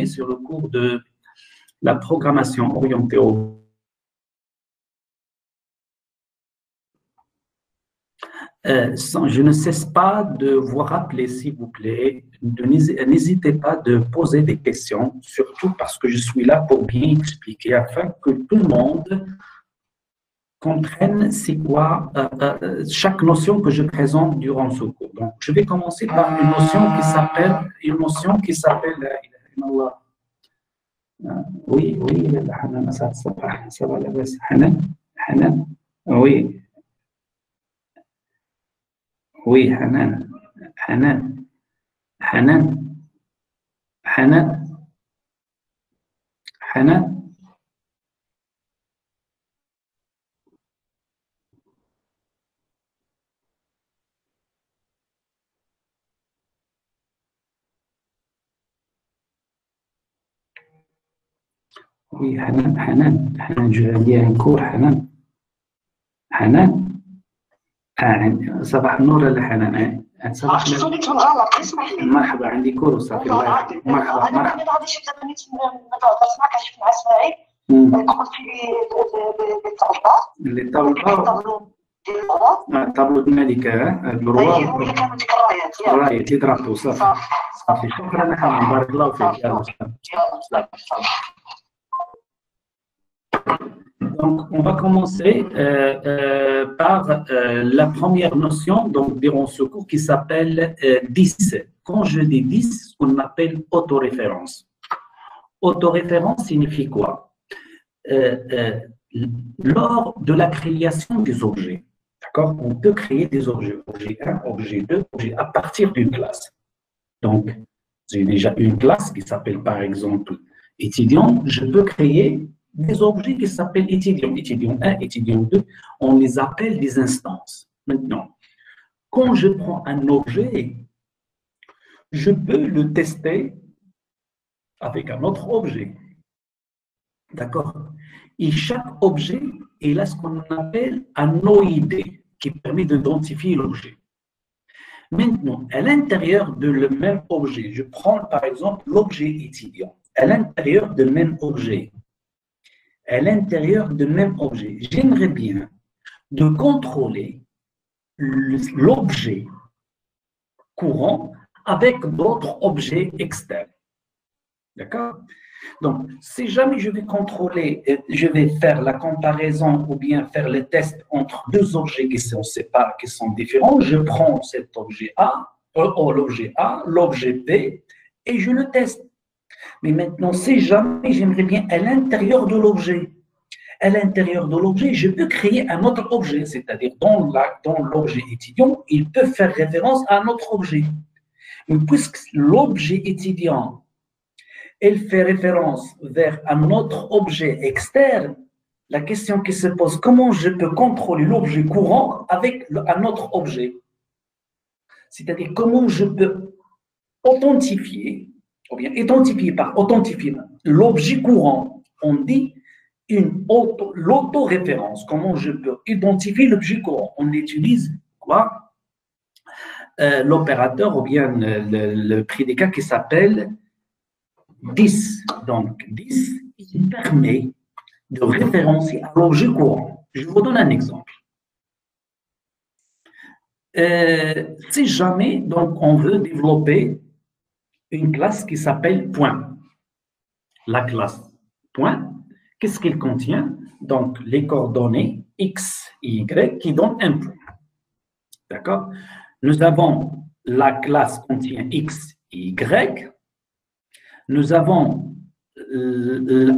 sur le cours de la programmation orientée au je ne cesse pas de vous rappeler, s'il vous plaît, n'hésitez pas de poser des questions, surtout parce que je suis là pour bien expliquer, afin que tout le monde comprenne c'est quoi chaque notion que je présente durant ce cours. Donc, je vais commencer par une notion qui s'appelle oui, Hanan, ça va, Hanan, oui. Oui, Hanan. Oui, Hanan, je vais dire un cours, Hanan. صباح النور يا حنان. صباح النور. مرحبا، عندي كورس في الله. مرحبا. انا غادي شي 3 مينوت نتهضر معك كنشوف مع اسماعيل نقول في الطابلو الملكة الرواية كانوا ديك الرايات اللي ضربتو صافي شكرا حنان، بارك الله فيك يا Donc, on va commencer par la première notion donc, durant ce cours qui s'appelle 10. Quand je dis 10, on appelle autoréférence. Autoréférence signifie quoi? Lors de la création des objets, d'accord? On peut créer des objets, objet 1, objet 2, objet à partir d'une classe. Donc, j'ai déjà une classe qui s'appelle par exemple étudiant, je peux créer des objets qui s'appellent étudiants, étudiant 1, étudiant 2, on les appelle des instances. Maintenant, quand je prends un objet, je peux le tester avec un autre objet. D'accord? Et chaque objet, il a ce qu'on appelle un OID qui permet d'identifier l'objet. Maintenant, à l'intérieur de le même objet, je prends par exemple l'objet étudiant. À l'intérieur du même objet, j'aimerais bien de contrôler l'objet courant avec d'autres objets externes. D'accord? Donc, si jamais je vais contrôler, je vais faire la comparaison ou bien faire le test entre deux objets qui sont séparés, qui sont différents, je prends cet objet A, l'objet A, l'objet B, et je le teste. Mais maintenant, si jamais j'aimerais bien à l'intérieur de l'objet, je peux créer un autre objet, c'est-à-dire dans l'objet étudiant, il peut faire référence à un autre objet. Mais puisque l'objet étudiant, elle fait référence vers un autre objet externe, la question qui se pose, comment je peux contrôler l'objet courant avec un autre objet? C'est-à-dire comment je peux authentifier, ou bien identifier par authentifier l'objet courant, on dit l'autoréférence. Comment je peux identifier l'objet courant? On utilise quoi? L'opérateur ou bien le prédicat qui s'appelle 10. Donc, 10, il permet de référencer à l'objet courant. Je vous donne un exemple. Si jamais donc, on veut développer une classe qui s'appelle point, la classe point, qu'est-ce qu'il contient? Donc, les coordonnées x et y qui donnent un point. D'accord? Nous avons la classe contient x et y. Nous avons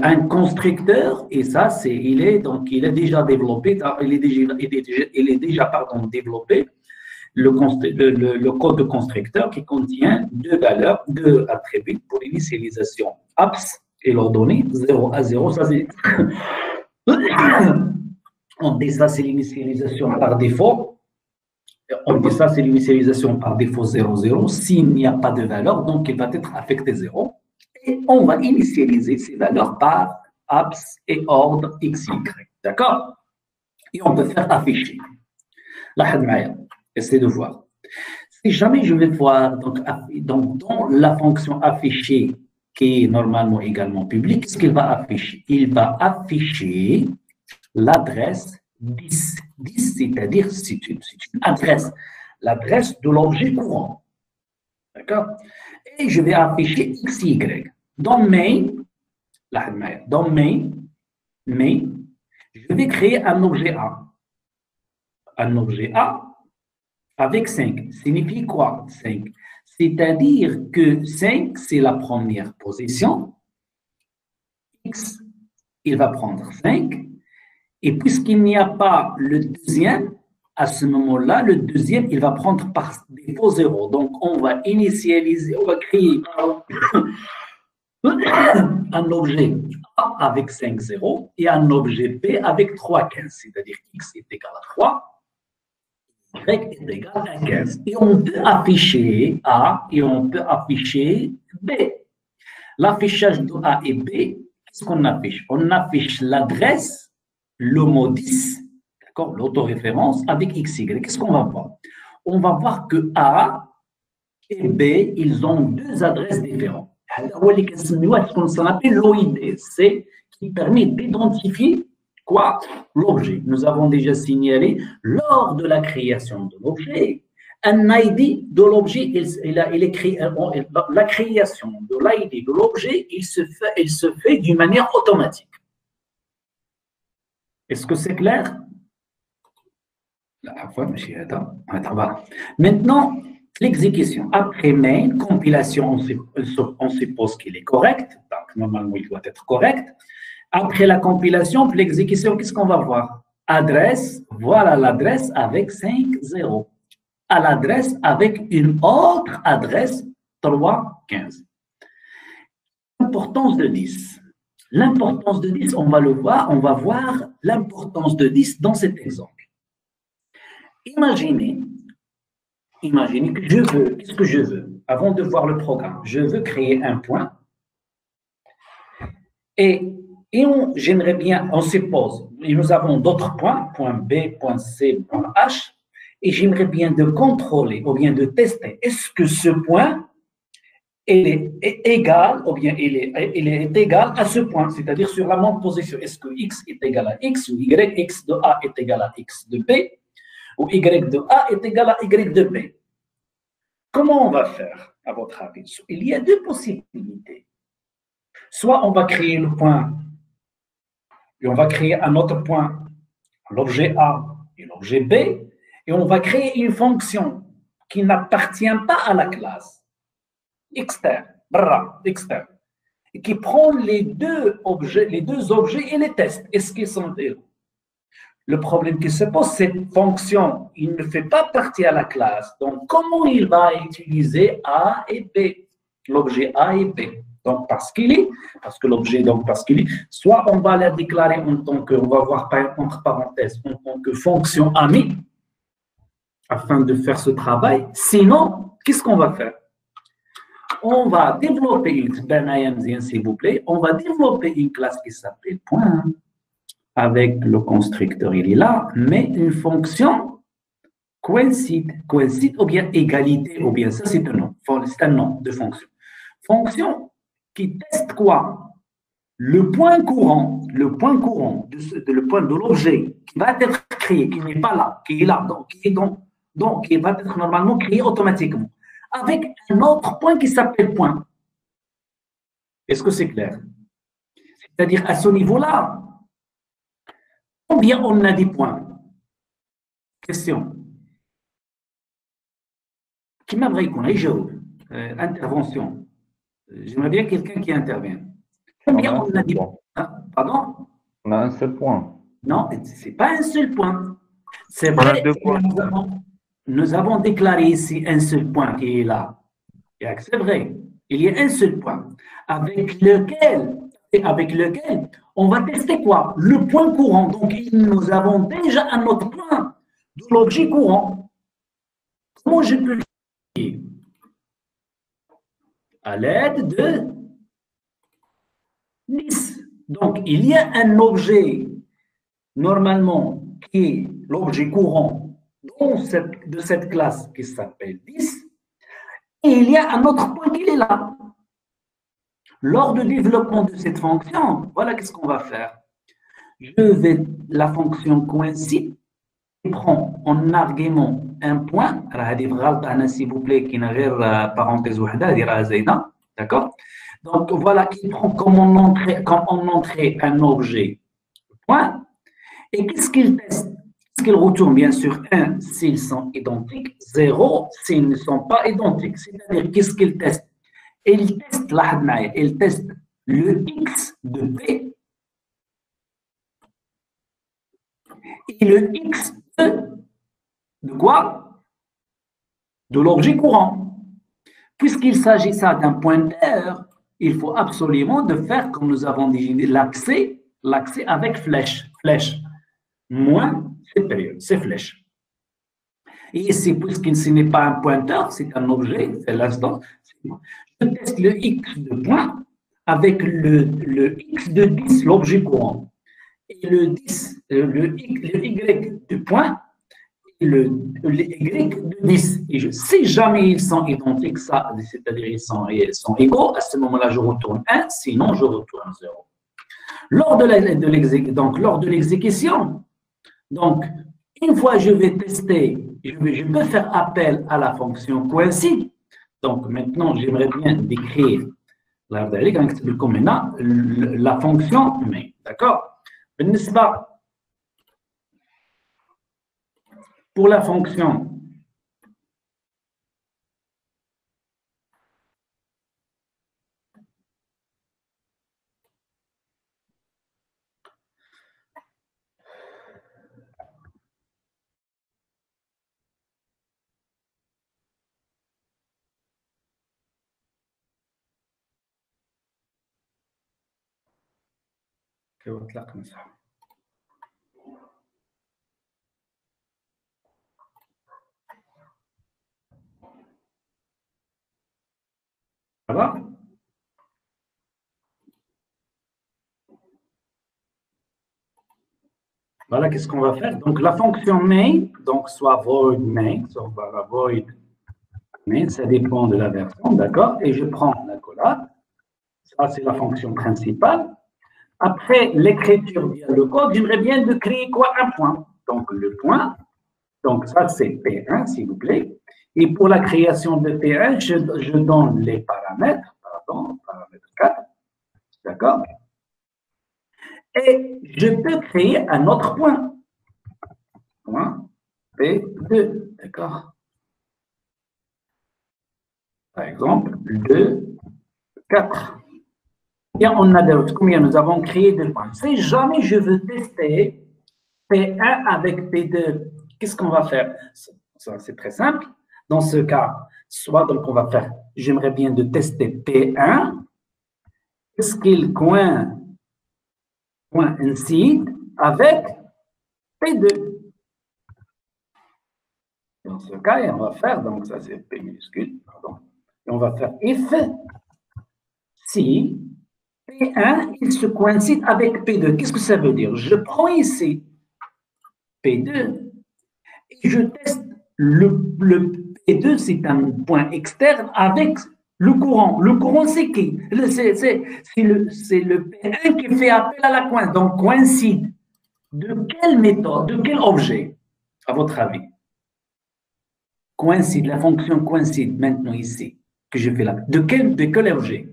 un constructeur et ça, il est déjà développé, développé le code de constructeur qui contient deux valeurs, deux attributs pour l'initialisation abs et leur donner 0 à 0. Ça, c'est on dit ça, c'est l'initialisation par défaut. On dit ça, c'est l'initialisation par défaut 0, 0. S'il n'y a pas de valeur, donc il va être affecté 0. Et on va initialiser ces valeurs par abs et ordre x, y. D'accord? Et on peut faire afficher. Essayez de voir. Si jamais je vais voir, donc dans la fonction afficher, qui est normalement également public, qu'est-ce qu'il va afficher? Il va afficher l'adresse 10. 10, c'est-à-dire c'est une adresse, l'adresse de l'objet courant. D'accord? Et je vais afficher XY. Dans main, je vais créer un objet A. Un objet A avec 5. Signifie quoi 5? C'est-à-dire que 5, c'est la première position. X, il va prendre 5. Et puisqu'il n'y a pas le deuxième, à ce moment-là, le deuxième, il va prendre par défaut 0. Donc, on va initialiser, on va créer un objet A avec 5, 0 et un objet B avec 3, 15. C'est-à-dire X est égal à 3. Y est égal à 15. Et on peut afficher A et on peut afficher B. L'affichage de A et B, qu'est-ce qu'on affiche? On affiche l'adresse, le mot 10, d'accord, l'autoréférence avec XY. Qu'est-ce qu'on va voir? On va voir que A et B, ils ont deux adresses différentes. Ce qu'on appelle l'OID, c'est qui permet d'identifier quoi? L'objet. Nous avons déjà signalé lors de la création de l'objet, un ID de l'objet, la création de l'ID de l'objet, il se fait d'une manière automatique. Est-ce que c'est clair? Maintenant, l'exécution. Après main, compilation, on suppose qu'il est correct. Donc, normalement, il doit être correct. Après la compilation, puis l'exécution, qu'est-ce qu'on va voir? Adresse, voilà l'adresse avec 5, 0. À l'adresse avec une autre adresse, 3, 15. L'importance de 10. L'importance de 10, on va le voir, on va voir l'importance de 10 dans cet exemple. Imaginez que je veux, qu'est-ce que je veux? Avant de voir le programme, je veux créer un point et j'aimerais bien, on suppose, et nous avons d'autres points, point B, point C, point H, et j'aimerais bien de contrôler ou bien de tester, est-ce que ce point est égal ou bien il est égal à ce point, c'est-à-dire sur la même position. Est-ce que X est égal à X ou Y, X de A est égal à X de B ou Y de A est égal à Y de B? Comment on va faire, à votre avis? Il y a deux possibilités. Soit on va créer le point et on va créer un autre point, l'objet A et l'objet B, et on va créer une fonction qui n'appartient pas à la classe externe, externe, et qui prend les deux objets et les teste. Est-ce qu'ils sont égaux? Le problème qui se pose, cette fonction, il ne fait pas partie à la classe. Donc, comment il va utiliser A et B, l'objet A et B? Donc, parce que l'objet, donc parce qu'il est, soit on va la déclarer en tant que, on va voir entre parenthèses, en tant que fonction amie, afin de faire ce travail. Sinon, qu'est-ce qu'on va faire? On va développer, s'il vous plaît, on va développer une classe qui s'appelle point, avec le constructeur, il est là, mais une fonction coïncide ou bien égalité, ou bien ça c'est un nom de fonction. Fonction qui teste quoi? Le point courant le point de l'objet qui va être créé, qui n'est pas là, qui est là, donc qui va être normalement créé automatiquement, avec un autre point qui s'appelle point. Est-ce que c'est clair? C'est-à-dire, à ce niveau-là, combien on a des points? Question. Qui m'aimerait qu'on ait intervention. J'aimerais bien quelqu'un qui intervienne. Combien on a des points? Pardon? On a un seul point. Non, ce n'est pas un seul point. C'est vrai, nous avons déclaré ici un seul point qui est là. C'est vrai, il y a un seul point avec lequel on va tester quoi? Le point courant. Donc, nous avons déjà un autre point de l'objet courant. Comment je peux le faire? À l'aide de 10. Donc, il y a un objet, normalement, qui est l'objet courant de cette classe qui s'appelle 10, et il y a un autre point qui est là. Lors du développement de cette fonction, voilà qu'est-ce qu'on va faire. La fonction coïncide prend en argument un point, s'il vous plaît, qui n'a rien parenthèse d'accord? Donc voilà, qui prend comme en entrée un objet, point, et qu'est-ce qu'il teste? Qu'est-ce qu'il retourne? Bien sûr, 1 s'ils sont identiques, 0 s'ils ne sont pas identiques. C'est-à-dire, qu'est-ce qu'il teste? Il teste le x de P et le x de quoi? De l'objet courant. Puisqu'il s'agit ça d'un pointeur, il faut absolument de faire, comme nous avons dit, l'accès avec flèche. Moins cette période, c'est flèche. Et ici, puisqu'il n'est pas un pointeur, c'est un objet, c'est l'instant, je teste le x de point avec le x de 10, l'objet courant. Et le 10, le y de point, et le y de 10. Et si jamais ils sont identiques, c'est-à-dire ils sont égaux, à ce moment-là, je retourne 1, sinon je retourne 0. Lors de l'exécution, donc, une fois je vais tester, je peux faire appel à la fonction coïncide. Donc, maintenant, j'aimerais bien décrire la fonction mais, d'accord? Pour la fonction ça va? Voilà, qu'est-ce qu'on va faire? Donc, la fonction main, donc soit void main, soit void main, ça dépend de la version, d'accord? Et je prends l'accolade. Ça, c'est la fonction principale. Après l'écriture via le code, j'aimerais bien de créer quoi? Un point. Donc, le point. Donc, ça, c'est P1, s'il vous plaît. Et pour la création de P1, je donne les paramètres, paramètre 4, d'accord? Et je peux créer un autre point. Point P2, d'accord? Par exemple, 2, 4. Et on a combien nous avons créé deux points. Si jamais je veux tester P1 avec P2, qu'est-ce qu'on va faire? C'est très simple. Dans ce cas, soit donc on va faire, j'aimerais bien de tester P1, qu'est-ce qu'il coïncide avec P2. Dans ce cas, on va faire, donc ça c'est P minuscule, pardon. Et on va faire if si P1, il se coïncide avec P2. Qu'est-ce que ça veut dire? Je prends ici P2 et je teste le P2, c'est un point externe avec le courant. Le courant, c'est qui? C'est le P1 qui fait appel à la coïncidence. Donc, coïncide. De quelle méthode? De quel objet, à votre avis? Coïncide, la fonction coïncide maintenant ici, que je fais là. De quel objet?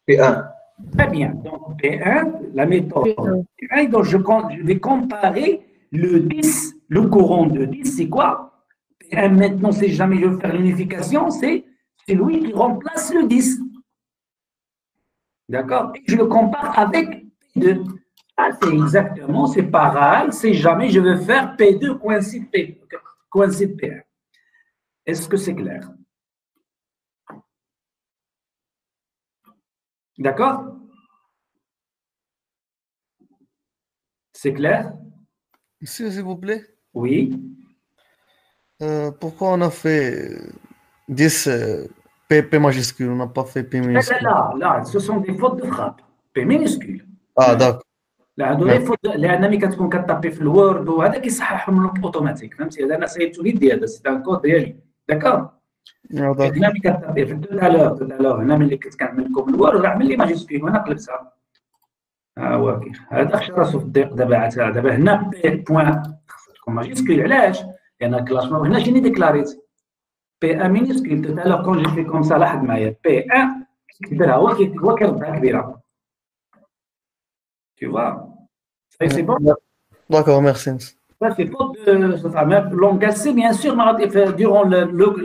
P1. Très bien. Donc, P1, la méthode P1, donc je vais comparer le 10, le courant de 10, c'est quoi? P1, maintenant, si jamais je veux faire l'unification, c'est lui qui remplace le 10. D'accord? Et je le compare avec P2. Ah, c'est exactement, c'est pareil, si jamais je veux faire P2 coïncide P1. Est-ce que c'est clair? D'accord? C'est clair? Monsieur, s'il vous plaît. Oui. Pourquoi on a fait 10 P majuscule, on n'a pas fait P minuscule? Là, ce sont des fautes de frappe. P minuscule. Ah, d'accord. لا هذول يفوت لان ملي كتكون كتطابي في الوورد وهذا كيصححهم لك اوتوماتيك فهمتي هذا انا سيبت وليدي هذا سي ان كود ديالي داكور هنا ملي كتطبي tout à l'heure هنا ملي كنت كنعمل لكم الوورد راه عمل لي ماجيسكول وانا قلبتها ها هو كي هذا خشى راسو في الضيق دابا هنا بي بوان خصها تكون ماجيسكول علاش؟ لان الكلاسمون هنا جيني ديكلاريت بي ان مينيسكول tout à l'heure كون جي في كوم سا لاحظ معايا بي ان كيديرها هو كيردها كبيره tu vois ça c'est bon. D'accord, merci. Ça, c'est faute de langage C, bien sûr, durant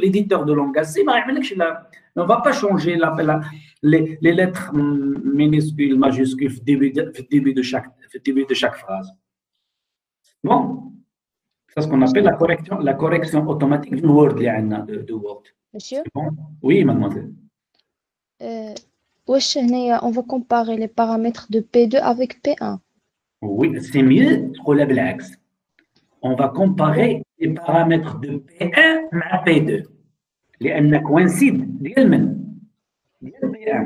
l'éditeur de langage C, on ne va pas changer les lettres minuscules, majuscules au début de chaque phrase. Bon, c'est ce qu'on appelle la correction automatique du Word, de Word. Monsieur? Bon. Oui, mademoiselle. On va comparer les paramètres de P2 avec P1. Oui, c'est mieux pour la blague. On va comparer les paramètres de P1 à P2. لأن coïncide ديال P1.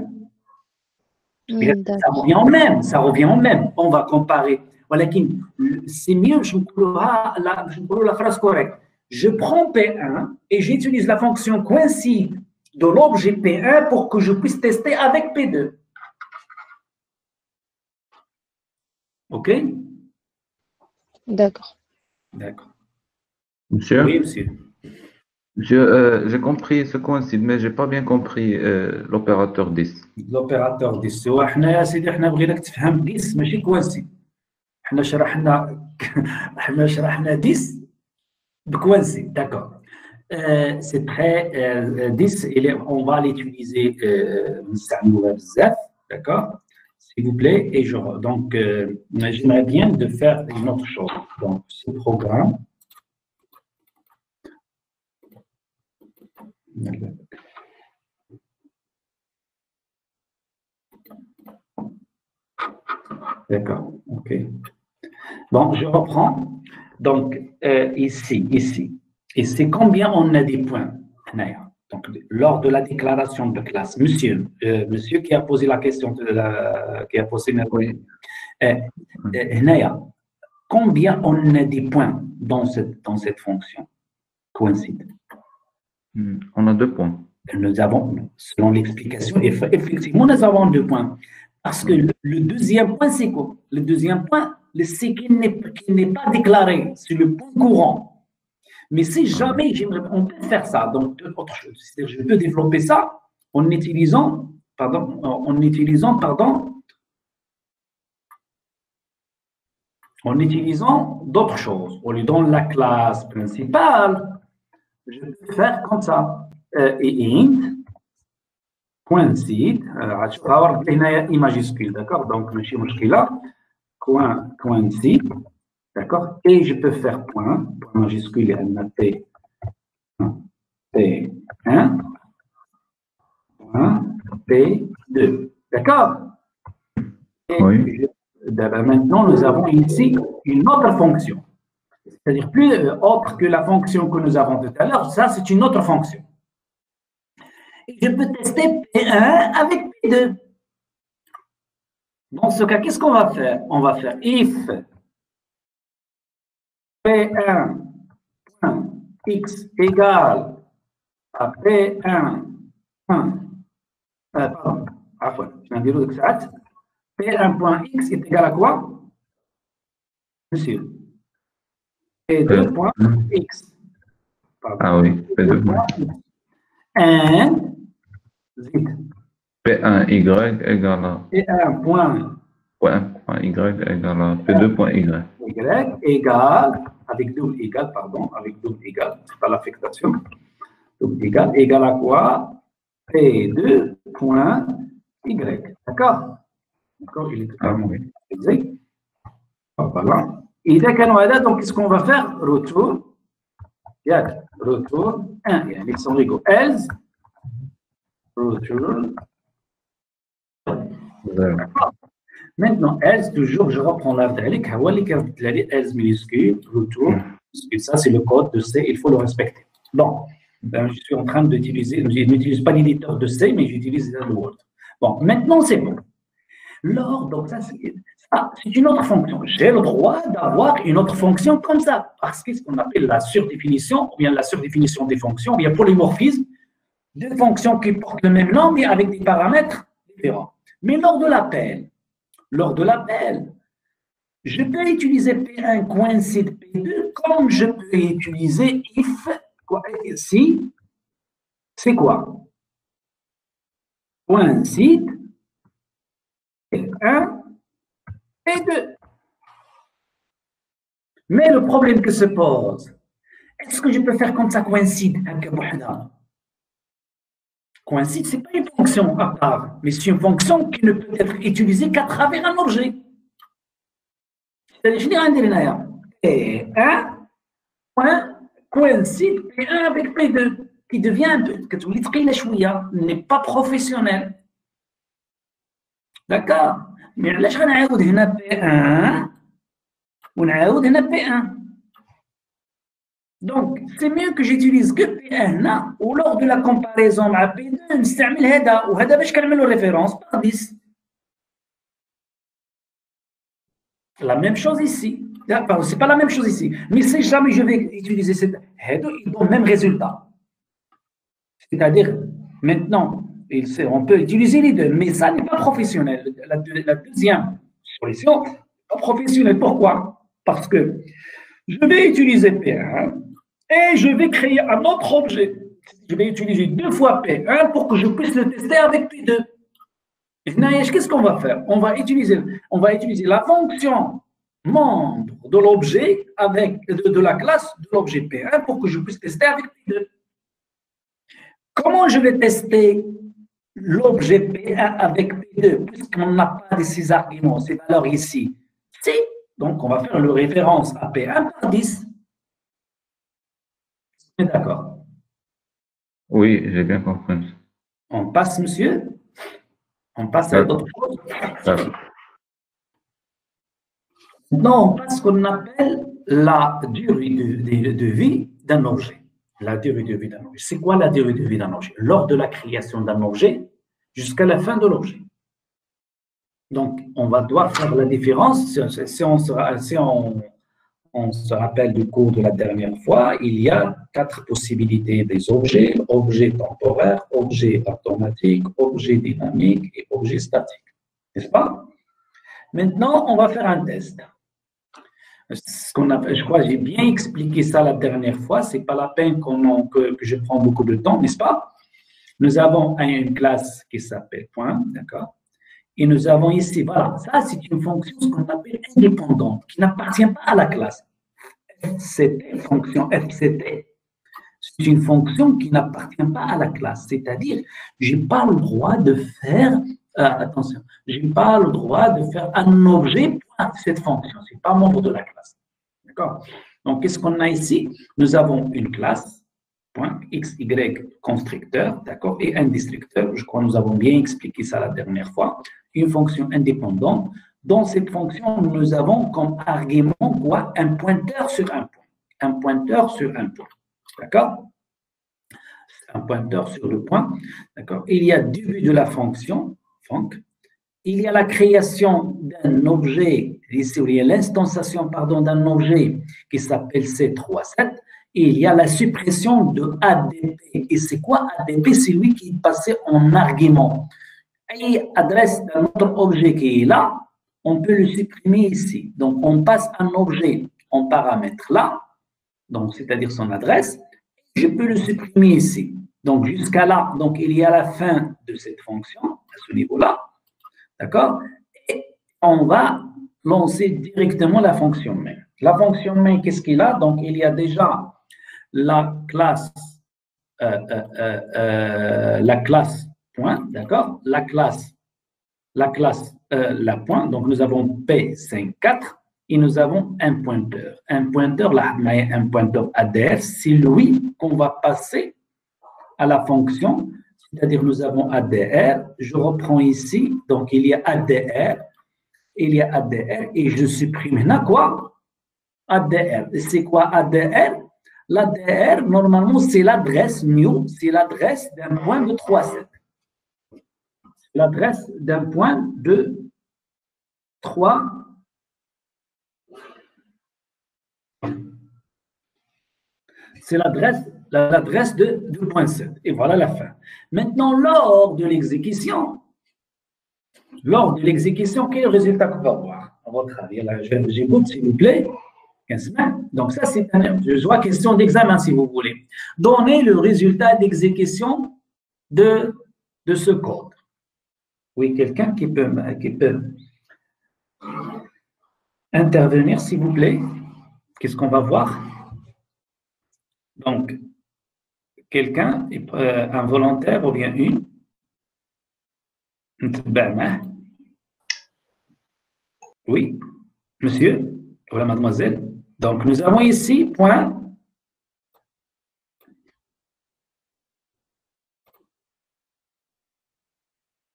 Ça revient au même. On va comparer. ولكن c'est mieux, je me la phrase correcte. Je prends P1 et j'utilise la fonction coïncide de l'objet P1 pour que je puisse tester avec P2. OK? D'accord. D'accord. Monsieur? Oui, monsieur. J'ai compris ce coïncide, mais je n'ai pas bien compris l'opérateur 10. L'opérateur 10. حنا يا سيدي حنا بغيناك تفهم 10 ماشي كوانسيد. حنا شرحنا 10 بكوانسيد. D'accord. C'est très 10 on va l'utiliser نستعملوها بزاف. D'accord? S'il vous plaît, et donc j'aimerais bien de faire une autre chose. Donc, ce programme, d'accord, ok. Bon, je reprends. Donc, ici, combien on a des points? Donc, lors de la déclaration de classe, monsieur qui a posé la question, qui a posé combien on a des points dans cette fonction coïncide? On a 2 points. Nous avons, selon l'explication, effectivement, nous avons 2 points. Parce que le deuxième point, c'est quoi? Le deuxième point, c'est qu'il n'est pas déclaré, c'est le point courant. Mais si jamais on peut faire ça, donc autre chose, c'est-à-dire je peux développer ça en utilisant d'autres choses. Au lieu dans la classe principale, je peux faire comme ça. Int coïncide, I majuscule, d'accord? Donc, je suis là, coïncide. D'accord? Et je peux faire point majuscule et P1, point P2. D'accord? Oui. Maintenant, nous avons ici une autre fonction. C'est-à-dire plus autre que la fonction que nous avons tout à l'heure. Ça, c'est une autre fonction. Et je peux tester P1 avec P2. Dans ce cas, qu'est-ce qu'on va faire? On va faire if P1 x égale à P1 pardon, je viens de dire que ça. P1.x est égal à quoi? Monsieur. P2.x. Ah oui, P2.x. P1y égale à P1.y égale à P2.y. Y égale, avec double égal, c'est pas l'affectation. Double égal à quoi? P2.y. D'accord? D'accord, il est totalement exact. Voilà. Et dès qu'on a là, donc qu'est-ce qu'on va faire? Retour 1. Ils sont égaux. Else, retour. Maintenant, else, toujours, je reprends la d'Alik. Else minuscule, retour. Ça, c'est le code de C, il faut le respecter. Bon, ben, je suis en train d'utiliser, je n'utilise pas l'éditeur de C, mais j'utilise le Word. Bon, maintenant, c'est bon. Donc ça, c'est une autre fonction. J'ai le droit d'avoir une autre fonction comme ça, parce que ce qu'on appelle la surdéfinition, ou bien la surdéfinition des fonctions, ou bien polymorphisme, deux fonctions qui portent le même nom, mais avec des paramètres différents. Mais lors de l'appel, je peux utiliser P1 coïncide P2 comme je peux utiliser if, si, c'est quoi? Coïncide P1 P2. Mais le problème que se pose, est-ce que je peux faire comme ça coïncide? Coïncide, ce n'est pas une fonction à part, mais c'est une fonction qui ne peut être utilisée qu'à travers un objet. C'est-à-dire, je dirais P1 coïncide P1 avec P2, qui devient un peu, n'est pas professionnel. D'accord? Mais là, je vais P1 ونعاود هنا P1. Donc, c'est mieux que j'utilise que P1 ou lors de la comparaison مع P2 نستعمل هذا وهذا باش كنعملوا référence par 10. La même chose ici. C'est pas la même chose ici. Mais si jamais je vais utiliser cette هذا, ils donnent le même résultat. C'est-à-dire, maintenant, on peut utiliser les deux, mais ça n'est pas professionnel. La deuxième solution, pas professionnelle. Pourquoi? Parce que je vais utiliser P1 et je vais créer un autre objet. Je vais utiliser deux fois P1 pour que je puisse le tester avec P2. Qu'est-ce qu'on va faire? On va utiliser la fonction membre de l'objet de la classe de l'objet P1 pour que je puisse tester avec P2. Comment je vais tester l'objet P1 avec P2 puisqu'on n'a pas de ces arguments, ces valeurs ici? Donc, on va faire le référence à P1 par 10. Vous êtes d'accord? Oui, j'ai bien compris. On passe, monsieur? On passe à d'autres choses? Maintenant, on passe à ce qu'on appelle la durée de vie d'un objet. La durée de vie d'un objet. C'est quoi la durée de vie d'un objet? Lors de la création d'un objet jusqu'à la fin de l'objet. Donc, on va devoir faire la différence. Si on se rappelle du cours de la dernière fois, il y a 4 possibilités des objets: objet temporaire, objet automatique, objet dynamique et objet statique. N'est-ce pas? Maintenant, on va faire un test. Je crois que j'ai bien expliqué ça la dernière fois. Ce n'est pas la peine que je prends beaucoup de temps, n'est-ce pas? Nous avons une classe qui s'appelle point, d'accord? Et nous avons ici, voilà, ça c'est une fonction ce qu'on appelle indépendante, qui n'appartient pas à la classe. FCT, fonction FCT, c'est une fonction qui n'appartient pas à la classe. C'est-à-dire, je n'ai pas le droit de faire, attention, je n'ai pas le droit de faire un objet pour cette fonction. Ce n'est pas membre de la classe. D'accord? Donc, qu'est-ce qu'on a ici? Nous avons une classe, point, x, y, constructeur, d'accord, et un destructeur. Je crois que nous avons bien expliqué ça la dernière fois. Une fonction indépendante. Dans cette fonction, nous avons comme argument quoi? Un pointeur sur un point. Un pointeur sur un point. D'accord? Un pointeur sur le point. D'accord? Il y a début de la fonction, func. Il y a la création d'un objet, ici, il y a l'instanciation, pardon, d'un objet qui s'appelle C37. Et il y a la suppression de ADP. Et c'est quoi ADP? C'est lui qui est passé en argument. Et adresse d'un autre objet qui est là, on peut le supprimer ici. Donc, on passe un objet en paramètre là, donc c'est-à-dire son adresse, je peux le supprimer ici. Donc, jusqu'à là, donc il y a la fin de cette fonction, à ce niveau-là, d'accord? Et on va lancer directement la fonction main. La fonction main, qu'est-ce qu'il a? Donc, il y a déjà la classe point, d'accord? La point, donc nous avons P54 et nous avons un pointeur. Un pointeur, là, un pointeur ADR, c'est lui qu'on va passer à la fonction, c'est-à-dire nous avons ADR, je reprends ici, donc il y a ADR et je supprime maintenant quoi? ADR. C'est quoi ADR? L'ADR, normalement, c'est l'adresse new, c'est l'adresse d'un point de 3,7. L'adresse d'un point de 3. C'est l'adresse l'adresse de 2.7. Et voilà la fin. Maintenant, lors de l'exécution, quel est le résultat qu'on va voir à votre avis? J'écoute, s'il vous plaît. 15 semaines. Donc, ça, c'est une question d'examen, si vous voulez. Donnez le résultat d'exécution de ce code. Oui, quelqu'un qui peut intervenir, s'il vous plaît. Qu'est-ce qu'on va voir? Donc, quelqu'un, un volontaire ou bien une. Oui, monsieur ou la mademoiselle. Donc, nous avons ici point.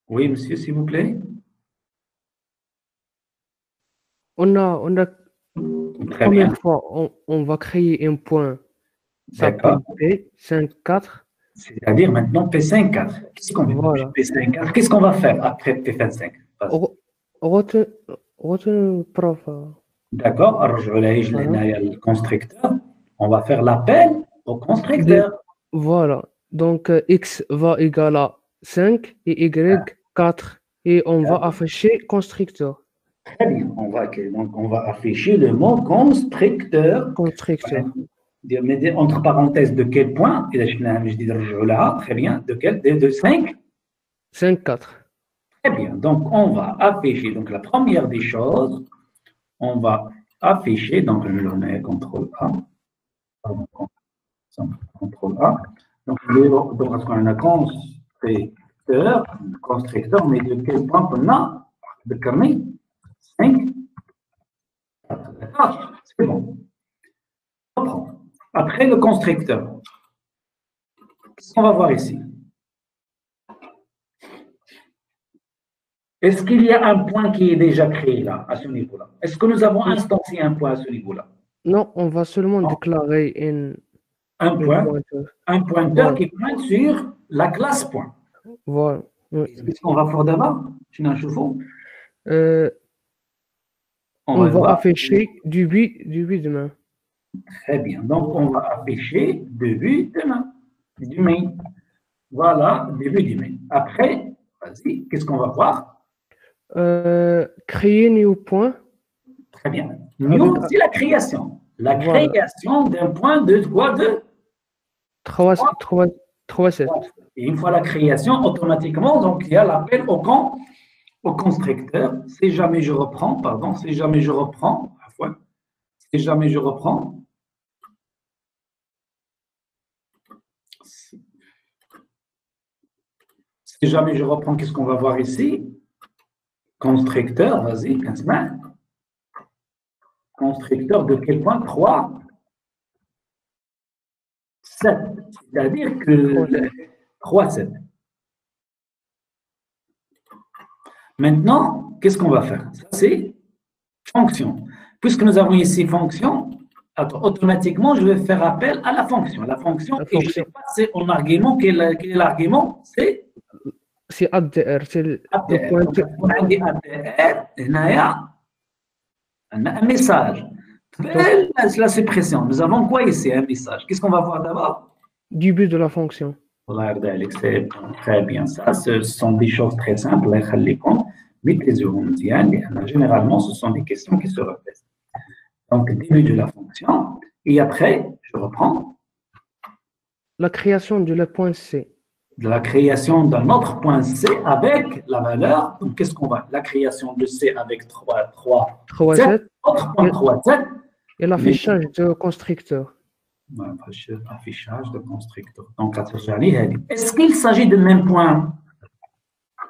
Oui, monsieur, s'il vous plaît. On a Très première bien. fois, on va créer un point. D'accord. P54. C'est-à-dire maintenant P54. Qu'est-ce qu'on Voilà. P54? Qu'est-ce qu'on va faire après P25? Retenez, prof. D'accord. Alors, je vais le constructeur. On va faire l'appel au constructeur. Voilà. Donc, X va égaler à 5 et Y 4. Et on va afficher constructeur. Très bien. Donc, on va afficher le mot constructeur. Constructeur. Ouais. Entre parenthèses, de quel point? Très bien. De quel? De 5? 5, 4. Très bien. Donc, on va afficher. Donc, la première des choses, on va afficher. Donc, je le mets CTRL A. CTRL A. Donc, parce qu'on a constructeur, mais de quel point qu'on a? De carnet? 5. C'est bon. Après le constructeur, qu'est-ce qu'on va voir ici? Est-ce qu'il y a un point qui est déjà créé là, à ce niveau-là? Est-ce que nous avons instancié un point à ce niveau-là? Non, on va seulement déclarer un pointeur qui pointe sur la classe point. Voilà. Qu'est-ce qu'on va faire d'abord? On va afficher début de main. Très bien. Donc, on va afficher début de main. Voilà, début de main. Après, vas-y, qu'est-ce qu'on va voir? Créer new point. Très bien. New, c'est la création. La création d'un point de quoi? De 3, 7. Et une fois la création, automatiquement, donc il y a l'appel au constructeur. Si jamais je reprends, si jamais je reprends, qu'est-ce qu'on va voir ici? Constructeur, vas-y, 15 mains. Constructeur de quel point? 3, 7. C'est-à-dire que 3, 7. Maintenant, qu'est-ce qu'on va faire? Ça, c'est fonction. Puisque nous avons ici fonction, automatiquement, je vais faire appel à la fonction. La fonction, et je vais passer en argument. Quel est l'argument? C'est ADR. C'est le pointeur. On a dit ADR, il y a un message. La suppression. Nous avons quoi ici? Un message. Qu'est-ce qu'on va voir d'abord? Début de la fonction. C'est très bien ça. Ce sont des choses très simples. Généralement, ce sont des questions qui se répètent. Donc, début de la fonction. Et après, je reprends. La création de la point C. De la création d'un autre point C avec la valeur. Donc, qu'est-ce qu'on va? La création de C avec 3, 7. Autre point 3, 7. Et l'affichage de constructeur. Affichage de constructeur. Donc, est-ce qu'il s'agit du même point?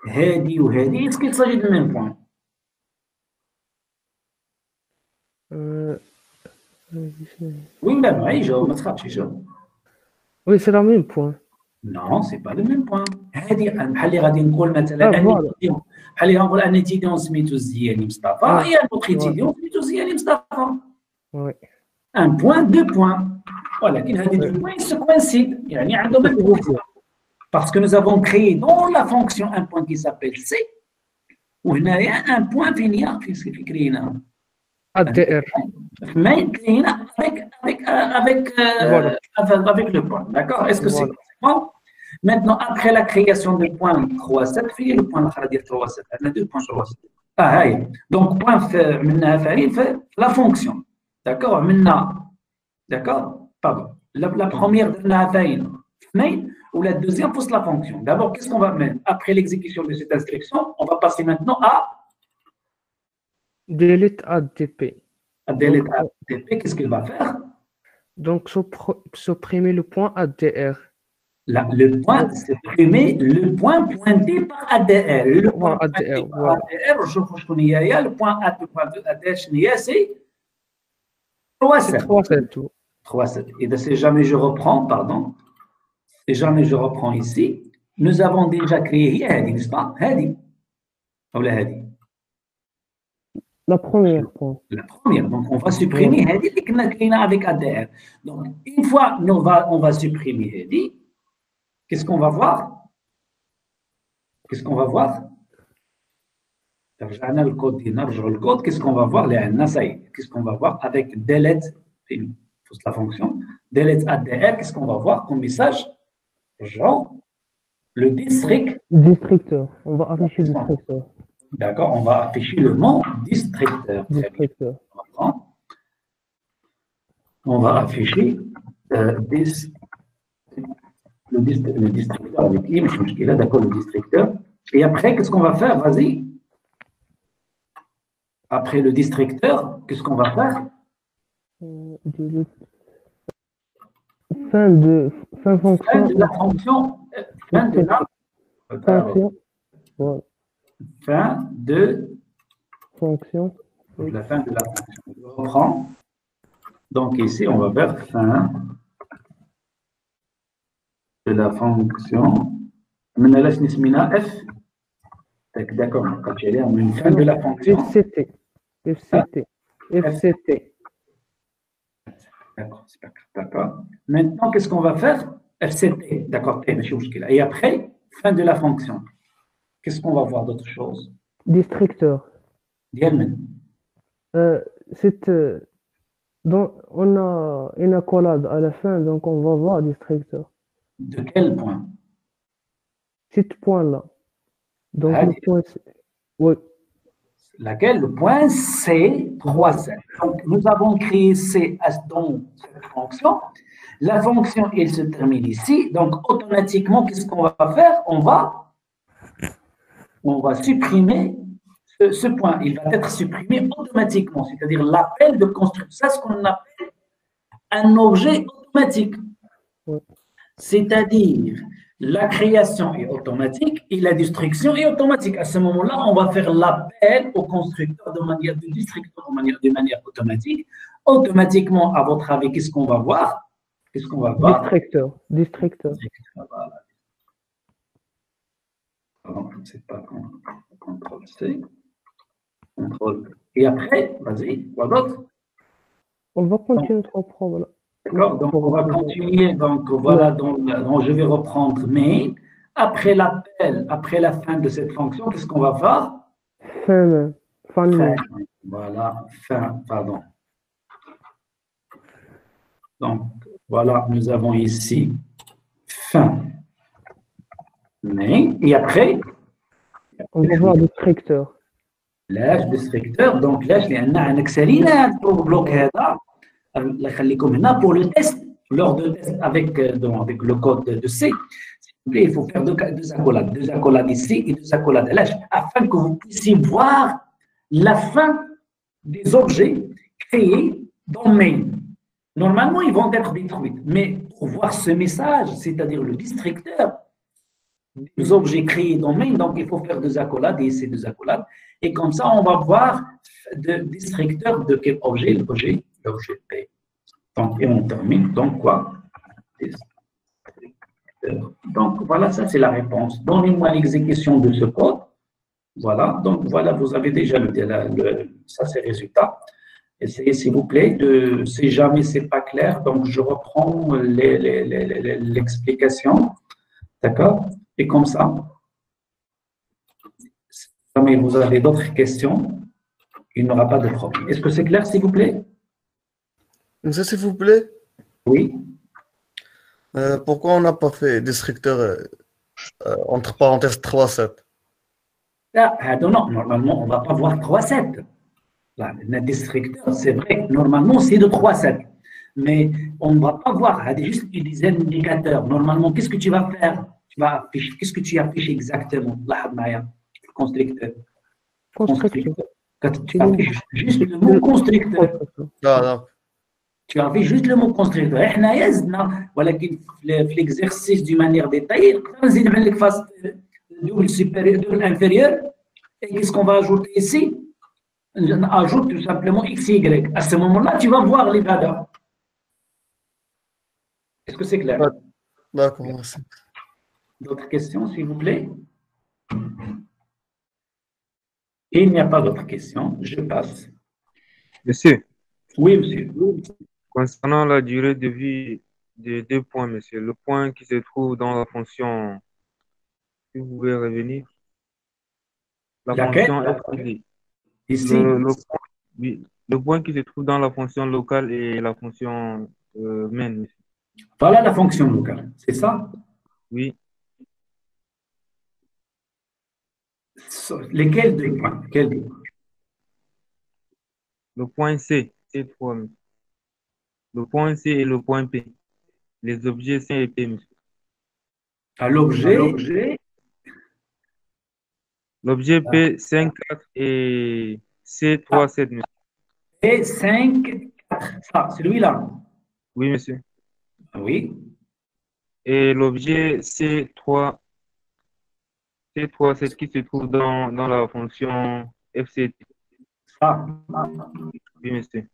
Hadi ou Hadi, est-ce qu'il s'agit du même point? Oui, c'est le même point. Non, c'est pas le même point. هذه بحال اللي غادي نقول مثلا بحال اللي غنقول ان تيديون سميتو الزياني مصطفى هي نوتخ تيديون سميتو الزياني مصطفى. Oui. Un point, 2 points. ولكن هذه 2 points se coïncident. يعني عندهم الفوق. Parce que nous avons créé dans la fonction un point qui s'appelle C. وهنايا un point فين هي في كرينا. ADR. Main Voilà. avec le point. D'accord? Est-ce que c'est Voilà. bon? Maintenant, après la création du point 3,7, il y a le point 3,7. On a deux points 3,7. Ah, oui. Donc, point fait la fonction. D'accord? Maintenant, d'accord? Pardon. La première de la ou la deuxième pousse la fonction. D'abord, qu'est-ce qu'on va mettre? Après l'exécution de cette instruction, on va passer maintenant à Delete ADP. delete ADP. Qu'est-ce qu'il va faire? Donc, supprimer le point ADR. Le point, supprimer le point pointé par ADR. Le point ADR, pointé par ADR, je connais le point ADR, c'est 3,7. 3,7. 3,7. Et si jamais je reprends, pardon, si jamais je reprends ici, nous avons déjà créé Hadi, n'est-ce pas? Hadi. Ou la Hadi. La première point. La première. Donc, on va supprimer Hadi qu'on a créé avec ADR. Donc, une fois on va supprimer Hadi, qu'est-ce qu'on va voir? Qu'est-ce qu'on va voir? Le code, qu'est-ce qu'on va voir? Qu'est-ce qu'on va voir avec delete, la fonction, delete ADR, qu'est-ce qu'on va voir comme message? Genre, le districteur. On va afficher districteur. D'accord, on va afficher le nom districteur. On va afficher le districteur avec I, qui est là, d'accord, le districteur. Et après, qu'est-ce qu'on va faire? Vas-y. Après le districteur, qu'est-ce qu'on va faire? Fin de fonction. Fin de la fonction. Fin de la fonction. Voilà. Fin de fonction. La fin de la fonction. Je reprends. Donc ici, on va faire fin de la fonction. Maintenant, là, je F. D'accord, quand tu es une fin de la fonction. FCT. D'accord, c'est pas d'accord. Maintenant, qu'est-ce qu'on va faire? FCT, d'accord, et après, fin de la fonction. Qu'est-ce qu'on va voir d'autre chose? Districteur. On a une accolade à la fin, donc on va voir districteur. De quel point? Cet point-là. Donc le point C. Oui. Laquelle? Le point C3,7. Donc nous avons créé C dans cette fonction. La fonction, elle se termine ici. Donc automatiquement, qu'est-ce qu'on va faire? On va supprimer ce point. Il va être supprimé automatiquement, c'est-à-dire l'appel de construction. C'est ce qu'on appelle un objet automatique. Oui. C'est-à-dire la création est automatique et la destruction est automatique. À ce moment-là, on va faire l'appel au constructeur de manière automatique. Automatiquement, à votre avis, qu'est-ce qu'on va voir? Qu'est-ce qu'on va voir? Districteur. Voilà. Pardon, je ne sais pas. CTRL-C. CTRL. Et après, vas-y, quoi d'autre? On va continuer notre problème. D'accord, donc on va continuer. Donc voilà, donc je vais reprendre mais après l'appel, après la fin de cette fonction, qu'est-ce qu'on va faire? Fin. Voilà, fin, pardon. Donc voilà, nous avons ici fin. Mais, et après? On va voir districteur. L'âge districteur, donc l'âge, il y a un excellent pour bloquer ça. Pour le test, lors de test avec le code de C, il faut faire deux accolades ici et deux accolades là, afin que vous puissiez voir la fin des objets créés dans main. Normalement, ils vont être détruits, mais pour voir ce message, c'est-à-dire le districteur des objets créés dans main, donc il faut faire deux accolades et ici deux accolades, et comme ça, on va voir le districteur de quel objet, l'objet P. Donc, et on termine. Donc, quoi? Donc, voilà, ça, c'est la réponse. Donnez-moi l'exécution de ce code. Voilà. Donc, voilà, vous avez déjà ça, c'est le résultat. Essayez, s'il vous plaît, si jamais c'est pas clair, donc je reprends l'explication. D'accord? Et comme ça, si jamais vous avez d'autres questions, Il n'y aura pas de problème. Est-ce que c'est clair, s'il vous plaît? Monsieur, s'il vous plaît, Oui. pourquoi on n'a pas fait destructeur entre parenthèses 3,7? Non, normalement, on ne va pas voir 3,7. Là, le destructeur, c'est vrai, normalement, c'est de 3,7. Mais on ne va pas voir, juste utiliser l'indicateur. Normalement, qu'est-ce que tu vas faire? Qu'est-ce que tu affiches exactement? Le constructeur. Constructeur. Tu affiches juste le mot constructeur. Tu affiches juste le mot constructeur. احنا يزدنا ولكن في l'exercice d'une manière détaillée, on va نزيد نعمل لك face double supérieur, double inférieur. Et qu'est-ce qu'on va ajouter ici? On ajoute tout simplement x, y. À ce moment-là, tu vas voir les valeurs. Est-ce que c'est clair? D'accord, merci. D'autres questions, s'il vous plaît? Il n'y a pas d'autres questions. Je passe. Monsieur, Oui, monsieur. concernant la durée de vie des 2 points, monsieur, le point qui se trouve dans la fonction, si vous pouvez revenir, la Laquelle? fonction fd. Ici. Le point qui se trouve dans la fonction locale et la fonction main, monsieur. Voilà la fonction locale. C'est ça? Oui, Lesquels deux points? Quels deux? le point C, C3, monsieur. Le point C et le point P. Les objets C et P, monsieur. À l'objet. L'objet P, 5, 4 et C3, 7, monsieur. Et 5, 4. Ça, celui-là. Oui, monsieur. Oui. Et l'objet C3, c'est ce qui se trouve dans la fonction FCT. Ça. Oui, monsieur.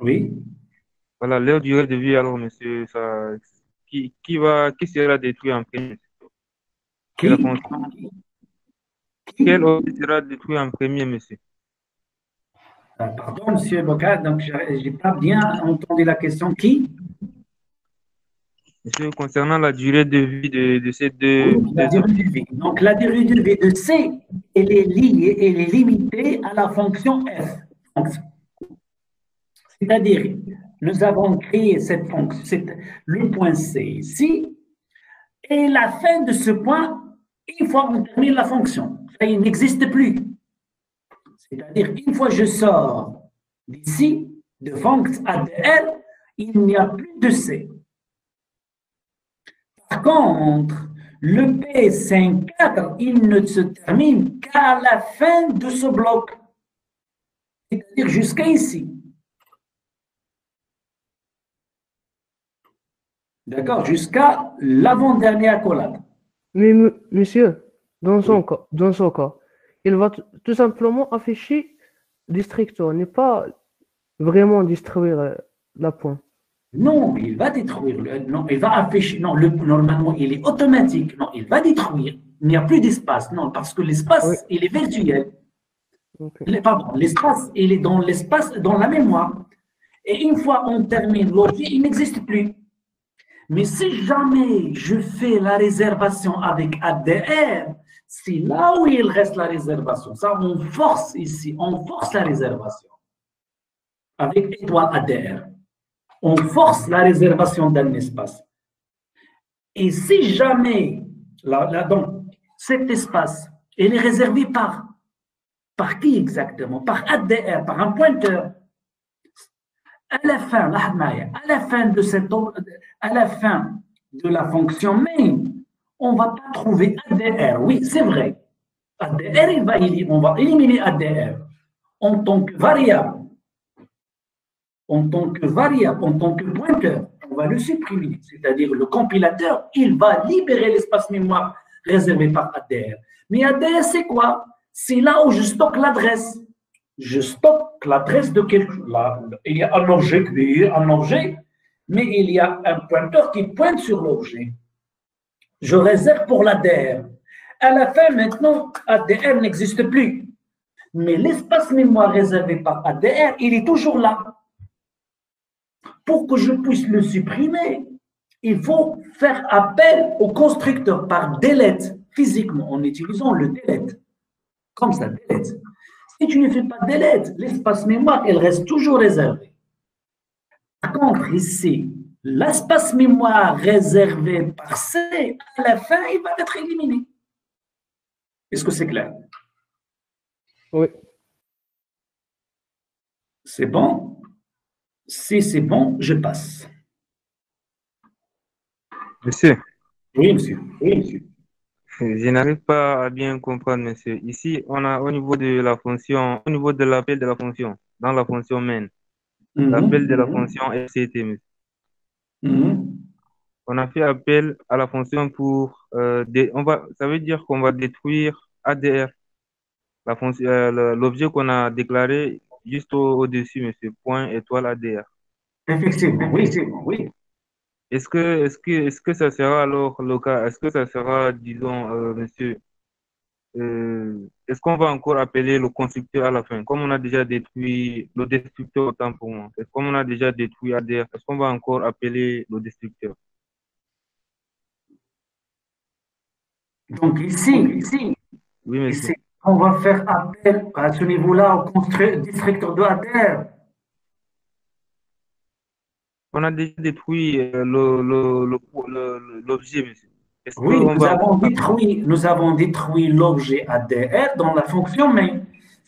Oui. Voilà, leur durée de vie, alors, monsieur, ça, qui sera détruit en premier? Qui? Quel objet sera détruit en premier, monsieur? Pardon, monsieur Boca, donc je n'ai pas bien entendu la question. Qui? Monsieur, concernant la durée de vie de ces deux... La durée de vie. Donc, la durée de vie de C, elle est liée, elle est limitée à la fonction F. C'est-à-dire, nous avons créé cette fonction, le point C ici, et la fin de ce point, une fois qu'on termine la fonction, ça, il n'existe plus. C'est-à-dire, une fois que je sors d'ici, de fonction ADR, il n'y a plus de C. Par contre, le P54, il ne se termine qu'à la fin de ce bloc, c'est-à-dire jusqu'à ici. D'accord? Jusqu'à l'avant-dernière accolade. Mais monsieur, dans son cas, il va tout simplement afficher destructeur, n'est pas vraiment détruire la point. Non, il va détruire. Non, il va afficher. Non, normalement, il est automatique. Non, il va détruire. Il n'y a plus d'espace. Non, parce que l'espace, Oui. il est virtuel. Okay. Pardon, l'espace, il est dans l'espace, dans la mémoire. Et une fois on termine l'objet, il n'existe plus. Mais si jamais je fais la réservation avec ADR, c'est là où il reste la réservation. Ça, on force ici, on force la réservation. Avec étoile ADR. On force la réservation d'un espace. Et si jamais, donc, cet espace, il est réservé par qui exactement? Par ADR, par un pointeur. À la fin de la fonction main, on ne va pas trouver ADR. Oui, c'est vrai. ADR, on va éliminer ADR en tant que variable. En tant que pointeur, on va le supprimer. C'est-à-dire le compilateur, il va libérer l'espace mémoire réservé par ADR. Mais ADR, c'est quoi? C'est là où je stocke l'adresse. Je stocke l'adresse de quelque chose. Il y a un objet qui est un objet, mais il y a un pointeur qui pointe sur l'objet. Je réserve pour l'ADR. À la fin, maintenant, ADR n'existe plus. Mais l'espace mémoire réservé par ADR, il est toujours là. Pour que je puisse le supprimer, il faut faire appel au constructeur par delete, physiquement, en utilisant le delete. Comme ça, delete. Si tu ne fais pas delete, l'espace mémoire, il reste toujours réservé. Par contre, ici, l'espace mémoire réservé par C, à la fin, il va être éliminé. Est-ce que c'est clair? Oui. C'est bon? Si c'est bon, je passe. Monsieur, Oui, monsieur. Oui, monsieur. je n'arrive pas à bien comprendre, monsieur. Ici, on a au niveau de la fonction, au niveau de l'appel de la fonction, dans la fonction main, l'appel de la fonction FCT, monsieur. On a fait appel à la fonction pour ça veut dire qu'on va détruire ADR, la fonction, l'objet qu'on a déclaré juste au-dessus, monsieur, point étoile ADR. Effectivement, oui, c'est bon, oui. Est-ce que ça sera alors le cas? Est-ce que ça sera, disons, monsieur, est-ce qu'on va encore appeler le constructeur à la fin? Comme on a déjà détruit le destructeur, autant pour moi. Comme on a déjà détruit ADR, est-ce qu'on va encore appeler le destructeur? Donc ici, Oui, monsieur. ici, on va faire appel à ce niveau-là au destructeur de ADR. On a déjà détruit l'objet, monsieur. Est-ce Oui, qu'on va... nous avons détruit l'objet ADR dans la fonction main.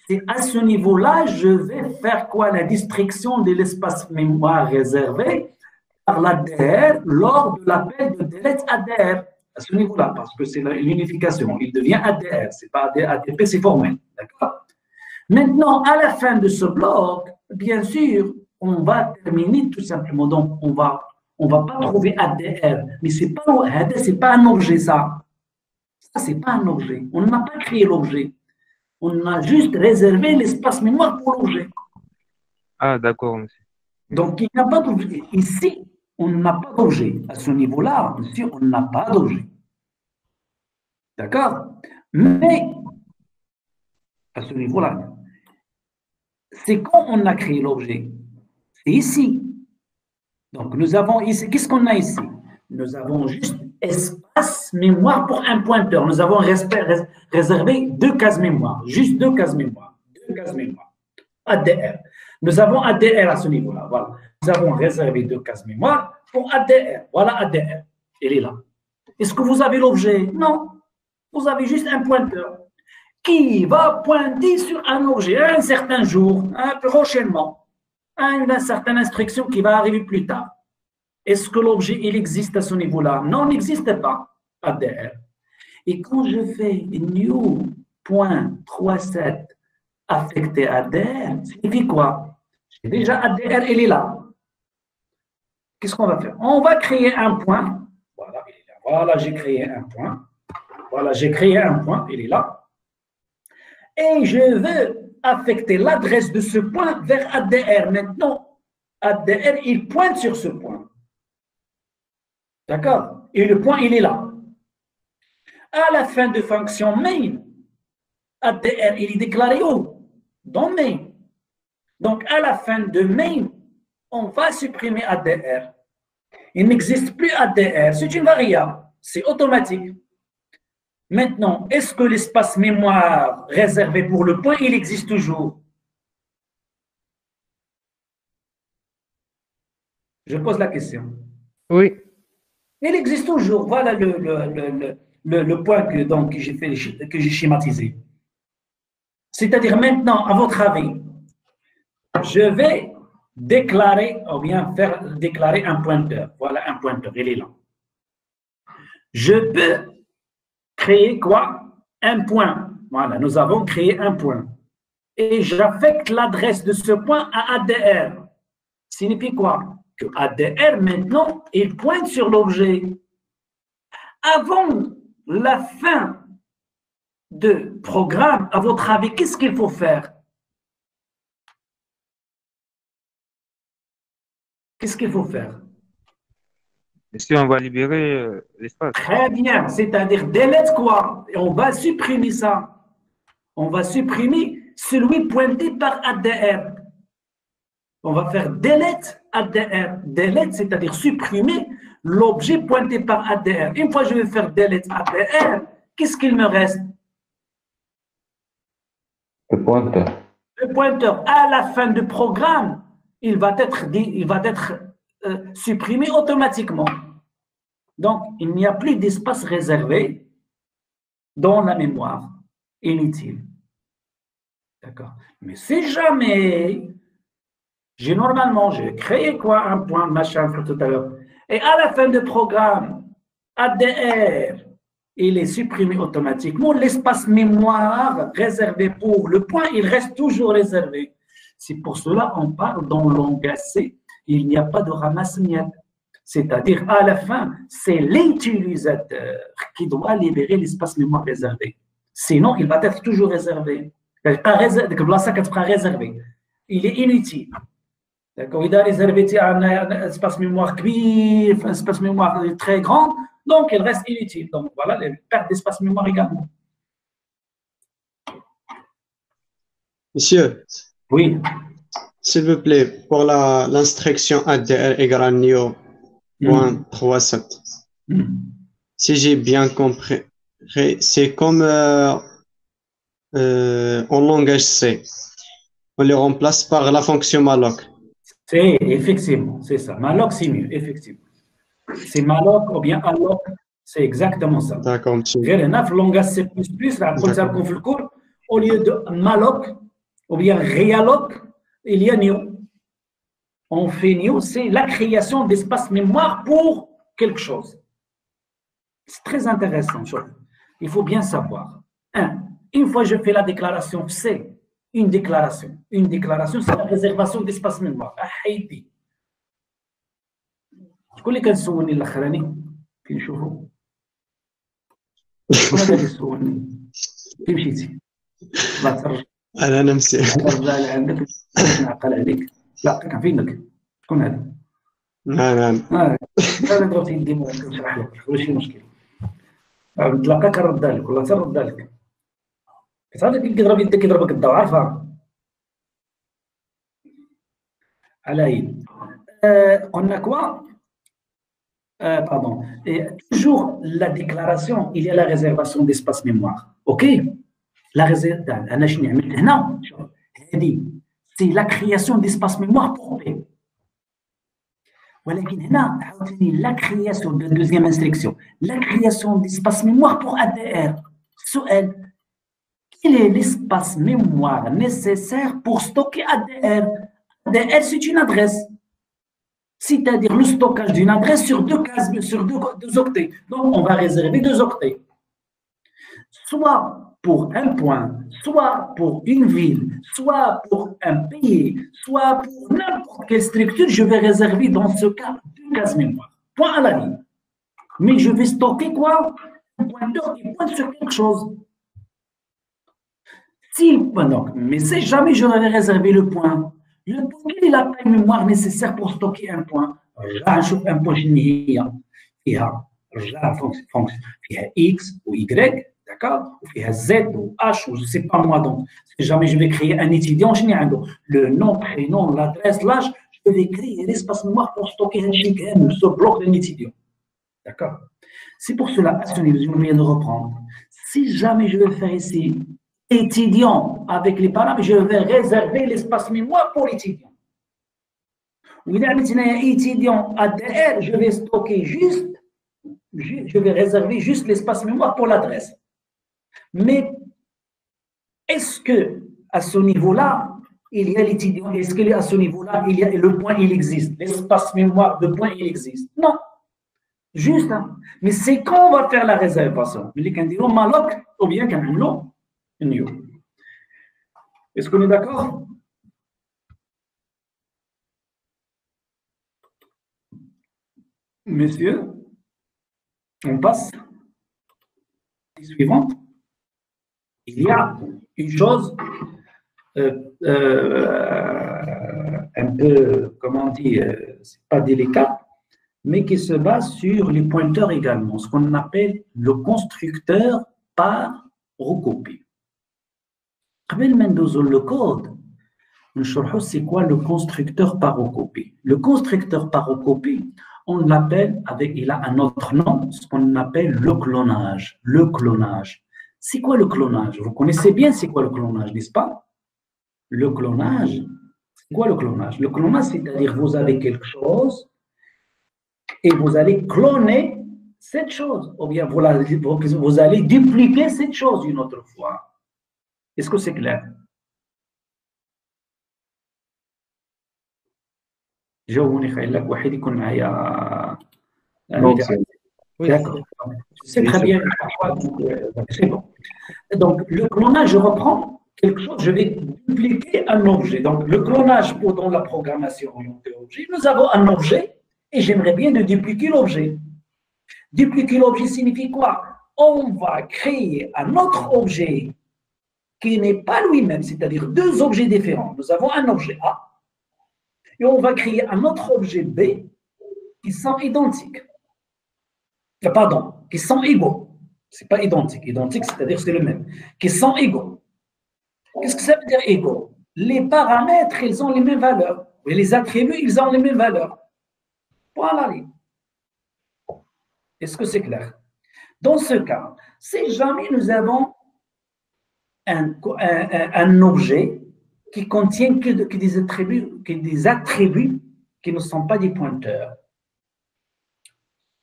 C'est à ce niveau-là, je vais faire quoi? La destruction de l'espace mémoire réservé par l'ADR lors de l'appel de delete ADR. À ce niveau-là, parce que c'est l'unification. Il devient ADR, c'est pas ADP, c'est formel. D'accord? Maintenant, à la fin de ce bloc, bien sûr, on va terminer tout simplement. Donc, on va pas trouver ADR, mais c'est pas un objet, ça. Ça, c'est pas un objet. On n'a pas créé l'objet. On a juste réservé l'espace mémoire pour l'objet. Ah, d'accord, monsieur. Donc, il n'y a pas d'objet. Ici, on n'a pas d'objet. À ce niveau-là, monsieur, on n'a pas d'objet. D'accord? Mais, à ce niveau-là, c'est quand on a créé l'objet. C'est ici. Donc, nous avons ici, qu'est-ce qu'on a ici? Nous avons juste espace mémoire pour un pointeur. Nous avons réservé 2 cases mémoire, juste 2 cases mémoire. 2 cases mémoire. ADR. Nous avons ADR à ce niveau-là. Voilà. Nous avons réservé 2 cases mémoire pour ADR. Voilà ADR. Il est là. Est-ce que vous avez l'objet? Non. Vous avez juste un pointeur qui va pointer sur un objet à un certain jour, prochainement, à une certaine instruction qui va arriver plus tard. Est-ce que l'objet, il existe à ce niveau-là? Non, il n'existe pas, ADR. Et quand je fais new.37 affecté ADR, ça signifie quoi? Déjà, ADR, il est là. Qu'est-ce qu'on va faire? On va créer un point. Voilà, il est là. Voilà, j'ai créé un point. Voilà, j'ai créé un point, il est là. Et je veux affecter l'adresse de ce point vers ADR. Maintenant, ADR, il pointe sur ce point. D'accord? Et le point, il est là. À la fin de fonction main, ADR, il est déclaré où? Dans main. Donc, à la fin de main, on va supprimer ADR. Il n'existe plus ADR. C'est une variable. C'est automatique. Maintenant, est-ce que l'espace mémoire réservé pour le point, il existe toujours? Je pose la question. Oui. Il existe toujours. Voilà le point que j'ai schématisé. C'est-à-dire maintenant, à votre avis, je vais déclarer, ou bien faire déclarer un pointeur. Voilà un pointeur, il est là. Je peux créer quoi? Un point. Voilà, nous avons créé un point. Et j'affecte l'adresse de ce point à ADR. Signifie quoi? Que ADR, maintenant, il pointe sur l'objet. Avant la fin de programme, à votre avis, qu'est-ce qu'il faut faire? Qu'est-ce qu'il faut faire? Si on va libérer l'espace. Très bien, c'est-à-dire delete quoi? Et on va supprimer ça. On va supprimer celui pointé par ADR. On va faire delete ADR. Delete, c'est-à-dire supprimer l'objet pointé par ADR. Une fois que je vais faire delete ADR, qu'est-ce qu'il me reste? Le pointeur. Le pointeur, à la fin du programme, il va être supprimé automatiquement. Donc, il n'y a plus d'espace réservé dans la mémoire. Inutile. D'accord. Mais si jamais, j'ai créé quoi, un point, machin, tout à l'heure, et à la fin du programme, ADR, il est supprimé automatiquement, l'espace mémoire réservé pour le point, il reste toujours réservé. C'est pour cela qu'on parle dans le langage C, il n'y a pas de ramasse-miettes. C'est-à-dire, à la fin, c'est l'utilisateur qui doit libérer l'espace mémoire réservé. Sinon, il va être toujours réservé. Réservé. Il est inutile. D'accord. Il a réservé un espace mémoire cuivre, un espace mémoire très grand, donc il reste inutile. Donc voilà, les pertes d'espace mémoire également. Monsieur, Oui. s'il vous plaît, pour l'instruction ADR égale new point 37. Si j'ai bien compris, c'est comme en langage C. On les remplace par la fonction malloc. C'est effectivement, c'est ça. Malloc, c'est mieux, effectivement. C'est malloc ou bien alloc, c'est exactement ça. D'accord, monsieur. غير هنا في langage C++, قلت لكم في الكور, au lieu de malloc ou bien realloc, il y a new. On fait new, c'est la création d'espace mémoire pour quelque chose. C'est très intéressant. Il faut bien savoir. Une fois que je fais la déclaration C, une déclaration, c'est la réservation d'espace mémoire. حيدي. شكون اللي كان سولني الاخراني كي نشوفوا؟ شكون هذا اللي سولني؟ كي مشيتي؟ لا ترجع. أنا نمسي. ترجع لعندك نعقل عليك. لا كان فينك. شكون هذا؟ نعم. هذا ضربت يدي ما نشرح لك ماشي مشكل. نتلاقاك نرد لك ولا ترد لك. كتعرف كي كيضرب يدك يضربك الضوء عارفها. على أي قلنا كوا pardon. Et toujours la déclaration, il y a la réservation d'espace mémoire. OK? La réservation, c'est la création d'espace mémoire pour P. La création de deuxième instruction, la création d'espace mémoire pour ADR. Quel est l'espace mémoire nécessaire pour stocker ADR? ADR, c'est une adresse. C'est-à-dire le stockage d'une adresse sur deux cases, sur deux octets. Donc, on va réserver 2 octets. Soit pour un point, soit pour une ville, soit pour un pays, soit pour n'importe quelle structure, je vais réserver dans ce cas 2 cases mémoire. Point à la ligne. Mais je vais stocker quoi? Un pointeur qui pointe sur quelque chose. Mais si jamais je vais réserver le point, quelle est la taille mémoire nécessaire pour stocker un point? Là, je trouve un point général. Il y a la fonction, il y a X ou Y, d'accord? Il y a Z ou H, ou je ne sais pas moi. Donc, si jamais je vais créer un étudiant, le nom, prénom, l'adresse, l'âge, je vais créer l'espace mémoire pour stocker ce bloc d'un étudiant. D'accord? C'est pour cela, à ce niveau, je viens de reprendre. Si jamais je vais faire ici étudiant avec les paramètres, je vais réserver l'espace mémoire pour l'étudiant. Oui, étudiant ADR, je vais stocker je vais réserver juste l'espace mémoire pour l'adresse. Mais est-ce que à ce niveau-là, il y a l'étudiant? Est-ce qu'à ce niveau-là, il y a le point, il existe? L'espace mémoire de point, il existe? Non. Juste, hein. Mais c'est quand on va faire la réservation. Il y a un malloc ou bien qu'un new. Est-ce qu'on est d'accord? Messieurs, on passe à la suivante. Il y a une chose un peu, comment on dit, c'est pas délicat, mais qui se base sur les pointeurs également, ce qu'on appelle le constructeur par recopie. قبل ما ندوزو le code, نشرحو c'est quoi le constructeur par recopie. Le constructeur par recopie, on l'appelle il a un autre nom, ce qu'on appelle le clonage. Le clonage. C'est quoi le clonage? Vous connaissez bien c'est quoi le clonage, n'est-ce pas? Le clonage, c'est quoi le clonage? Le clonage, c'est-à-dire vous avez quelque chose et vous allez cloner cette chose, ou bien vous allez dupliquer cette chose une autre fois. Est-ce que c'est clair? جاوبوني خير لك واحد يكون معايا. D'accord. C'est très bien. C'est bon. Donc, le clonage, je reprends quelque chose, je vais dupliquer un objet. Donc, le clonage dans la programmation orientée objet, nous avons un objet et j'aimerais bien de dupliquer l'objet. Dupliquer l'objet signifie quoi? On va créer un autre objet qui n'est pas lui-même, c'est-à-dire deux objets différents. Nous avons un objet A et on va créer un autre objet B qui sont identiques. Pardon, qui sont égaux. Ce n'est pas identique. Identique, c'est-à-dire c'est le même. Qui sont égaux. Qu'est-ce que ça veut dire égaux? Les paramètres, ils ont les mêmes valeurs. Et les attributs, ils ont les mêmes valeurs. Voilà. Est-ce que c'est clair? Dans ce cas, si jamais nous avons un objet qui contient que des attributs qui ne sont pas des pointeurs,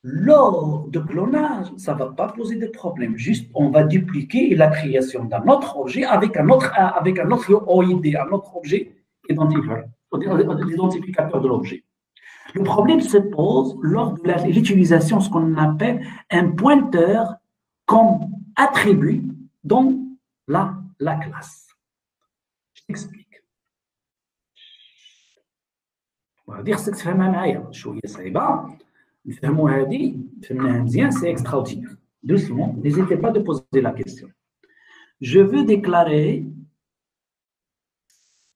lors de clonage, ça ne va pas poser de problème. Juste, on va dupliquer la création d'un autre objet avec un autre OID, un autre objet identificateur de l'objet. Le problème se pose lors de l'utilisation de ce qu'on appelle un pointeur comme attribut dans la classe. Je t'explique. On va dire que c'est معايا شوية صعيبة. نفهموا هذه فهمناها مزيان, c'est extraordinaire. Doucement, n'hésitez pas de poser la question. Je veux déclarer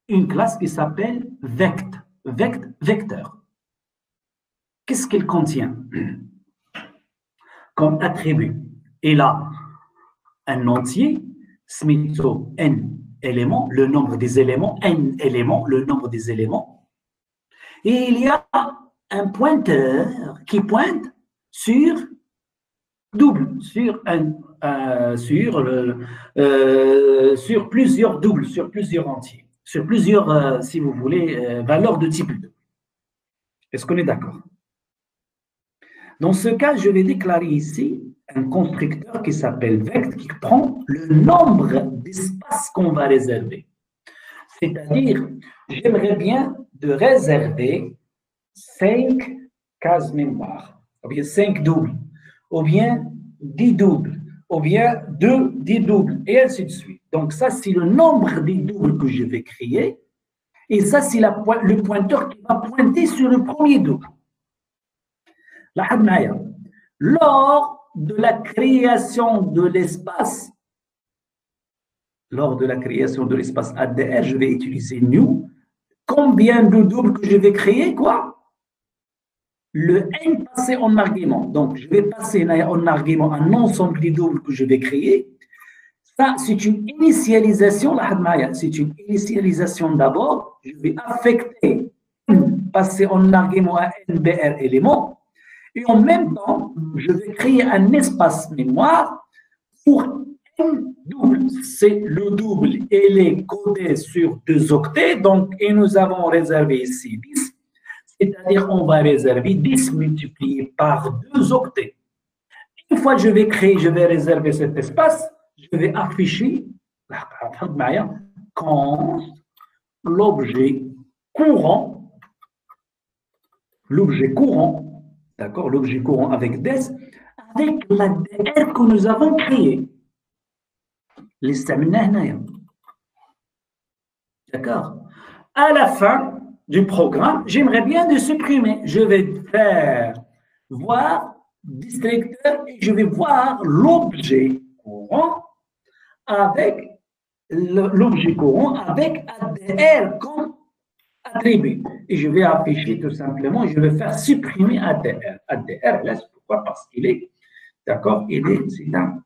une classe qui s'appelle vect, vecteur. Qu'est-ce qu'elle contient comme attribut? Il a un entier, smitho n éléments, le nombre des éléments, n éléments, le nombre des éléments. Et il y a un pointeur qui pointe sur double, sur plusieurs doubles, sur plusieurs entiers, sur plusieurs, si vous voulez, valeurs de type 2. Est-ce qu'on est d'accord? Dans ce cas, je vais déclarer ici un constructeur qui s'appelle vect, qui prend le nombre d'espaces qu'on va réserver. C'est-à-dire, j'aimerais bien de réserver 5 cases mémoire, ou bien 5 doubles, ou bien 10 doubles, ou bien 10 doubles, et ainsi de suite. Donc ça, c'est le nombre des doubles que je vais créer, et ça, c'est le pointeur qui va pointer sur le premier double. Lors de la création de l'espace, ADR, je vais utiliser new. Combien de doubles que je vais créer, quoi? Le n passé en argument. Donc, je vais passer en argument un ensemble de doubles que je vais créer. Ça, c'est une initialisation. C'est une initialisation d'abord. Je vais affecter n passer en argument à NBR élément. Et en même temps, je vais créer un espace mémoire pour n double. C'est le double, il est codé sur 2 octets, donc, et nous avons réservé ici 10, c'est-à-dire on va réserver 10 multiplié par 2 octets. Une fois que je vais réserver cet espace, je vais afficher quand l'objet courant, d'accord, l'objet courant avec des, avec la DR que nous avons créée. D'accord. À la fin du programme, j'aimerais bien de supprimer. Je vais faire voir districteur et je vais voir l'objet courant avec ADR comme attribut. Et je vais afficher tout simplement, je vais faire supprimer ADR. ADR, là, pourquoi? Parce qu'il est, d'accord,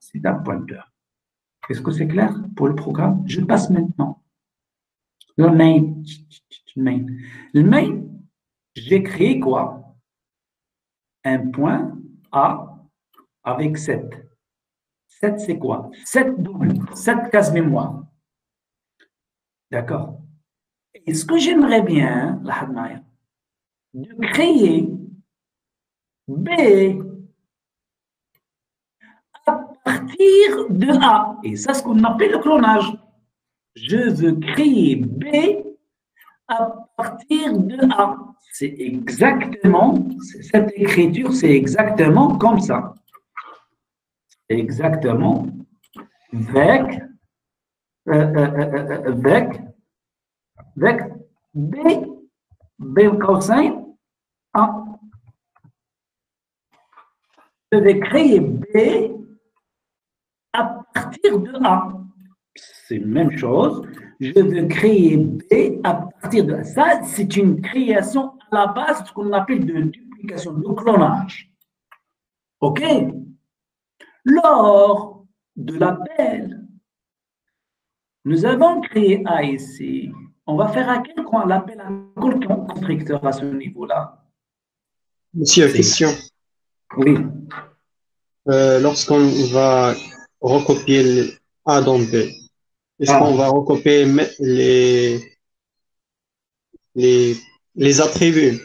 c'est un pointeur. Est-ce que c'est clair pour le programme? Je passe maintenant. Le main. Le main, j'ai créé quoi? Un point A avec 7. 7, c'est quoi? 7 double, 7 cases mémoire. D'accord? Et ce que j'aimerais bien, de créer B à partir de A. Et ça, c'est ce qu'on appelle le clonage. Je veux créer B à partir de A. C'est exactement, cette écriture, c'est exactement comme ça. Exactement avec B cosine A. Je vais créer B à partir de A. C'est la même chose. Je veux créer B à partir de A. Ça, c'est une création à la base de ce qu'on appelle de duplication, de clonage. OK? Lors de l'appel, nous avons créé A ici. On va faire à quel point l'appel à quel constructeur à ce niveau-là? Monsieur, question. Oui. Lorsqu'on va recopier le A dans B, est-ce qu'on va recopier les attributs?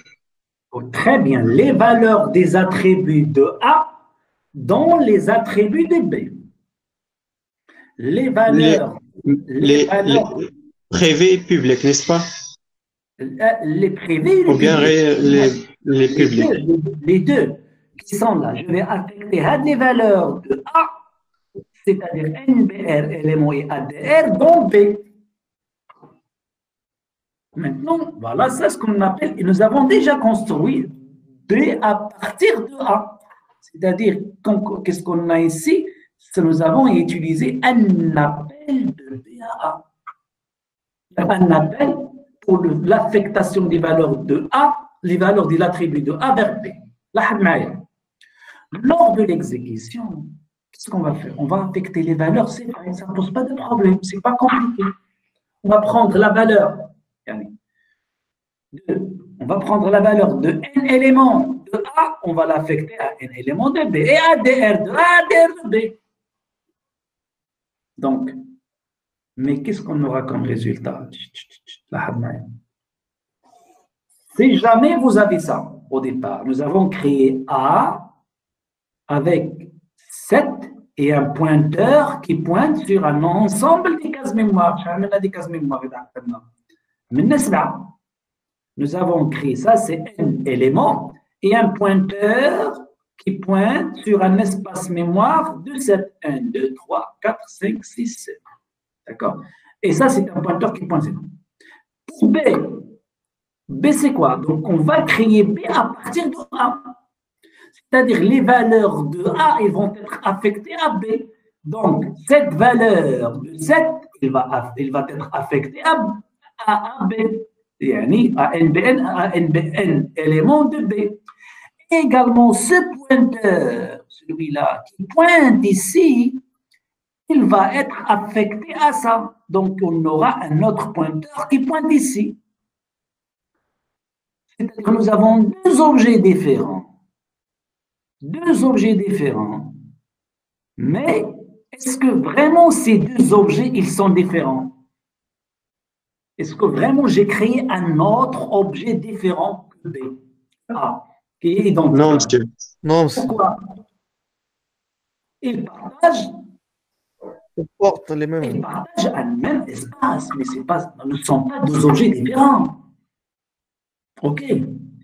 Oh, très bien. Les valeurs des attributs de A dans les attributs de B. Les valeurs. Les privés et publics, n'est-ce pas? Les privés et les Ou bien publics. les publics. Les deux qui sont là. Je vais affecter les valeurs de A, c'est-à-dire NBR, élément et ADR, dans B. Maintenant, voilà, c'est ce qu'on appelle, et nous avons déjà construit B à partir de A. C'est-à-dire, qu'est-ce qu'on a ici? Nous avons utilisé un appel de B à A. Un appel pour l'affectation des valeurs de A, les valeurs de l'attribut de A vers B. Lors de l'exécution, qu'est-ce qu'on va faire? On va affecter les valeurs, c'est vrai, ça ne pose pas de problème, ce n'est pas compliqué. On va prendre la valeur on va prendre la valeur de n éléments de A, on va l'affecter à n éléments de B, et ADR de A, ADR de B. Donc, mais qu'est-ce qu'on aura comme résultat? Si jamais vous avez ça au départ, nous avons créé A avec 7 et un pointeur qui pointe sur un ensemble des cases mémoire. Des cases mémoire. Nous avons créé ça, c'est un élément et un pointeur qui pointe sur un espace mémoire de 7. 1, 2, 3, 4, 5, 6, 7. D'accord? Et ça, c'est un pointeur qui pointe. Pour B, B, c'est quoi? Donc, on va créer B à partir de A. C'est-à-dire, les valeurs de A, elles vont être affectées à B. Donc, cette valeur de 7, elle va être affectée à B. يعني à NBN, élément de B. Également, ce pointeur, celui-là, qui pointe ici, il va être affecté à ça. Donc, on aura un autre pointeur qui pointe ici. C'est-à-dire que nous avons deux objets différents. Deux objets différents. Mais, est-ce que vraiment ces deux objets, ils sont différents? Est-ce que vraiment j'ai créé un autre objet différent que B? Qui est identique? Non, monsieur. Non, monsieur. Pourquoi? Ils partagent. Ils portent les mêmes. Ils partagent un même espace, mais ce ne sont pas deux objets différents. OK?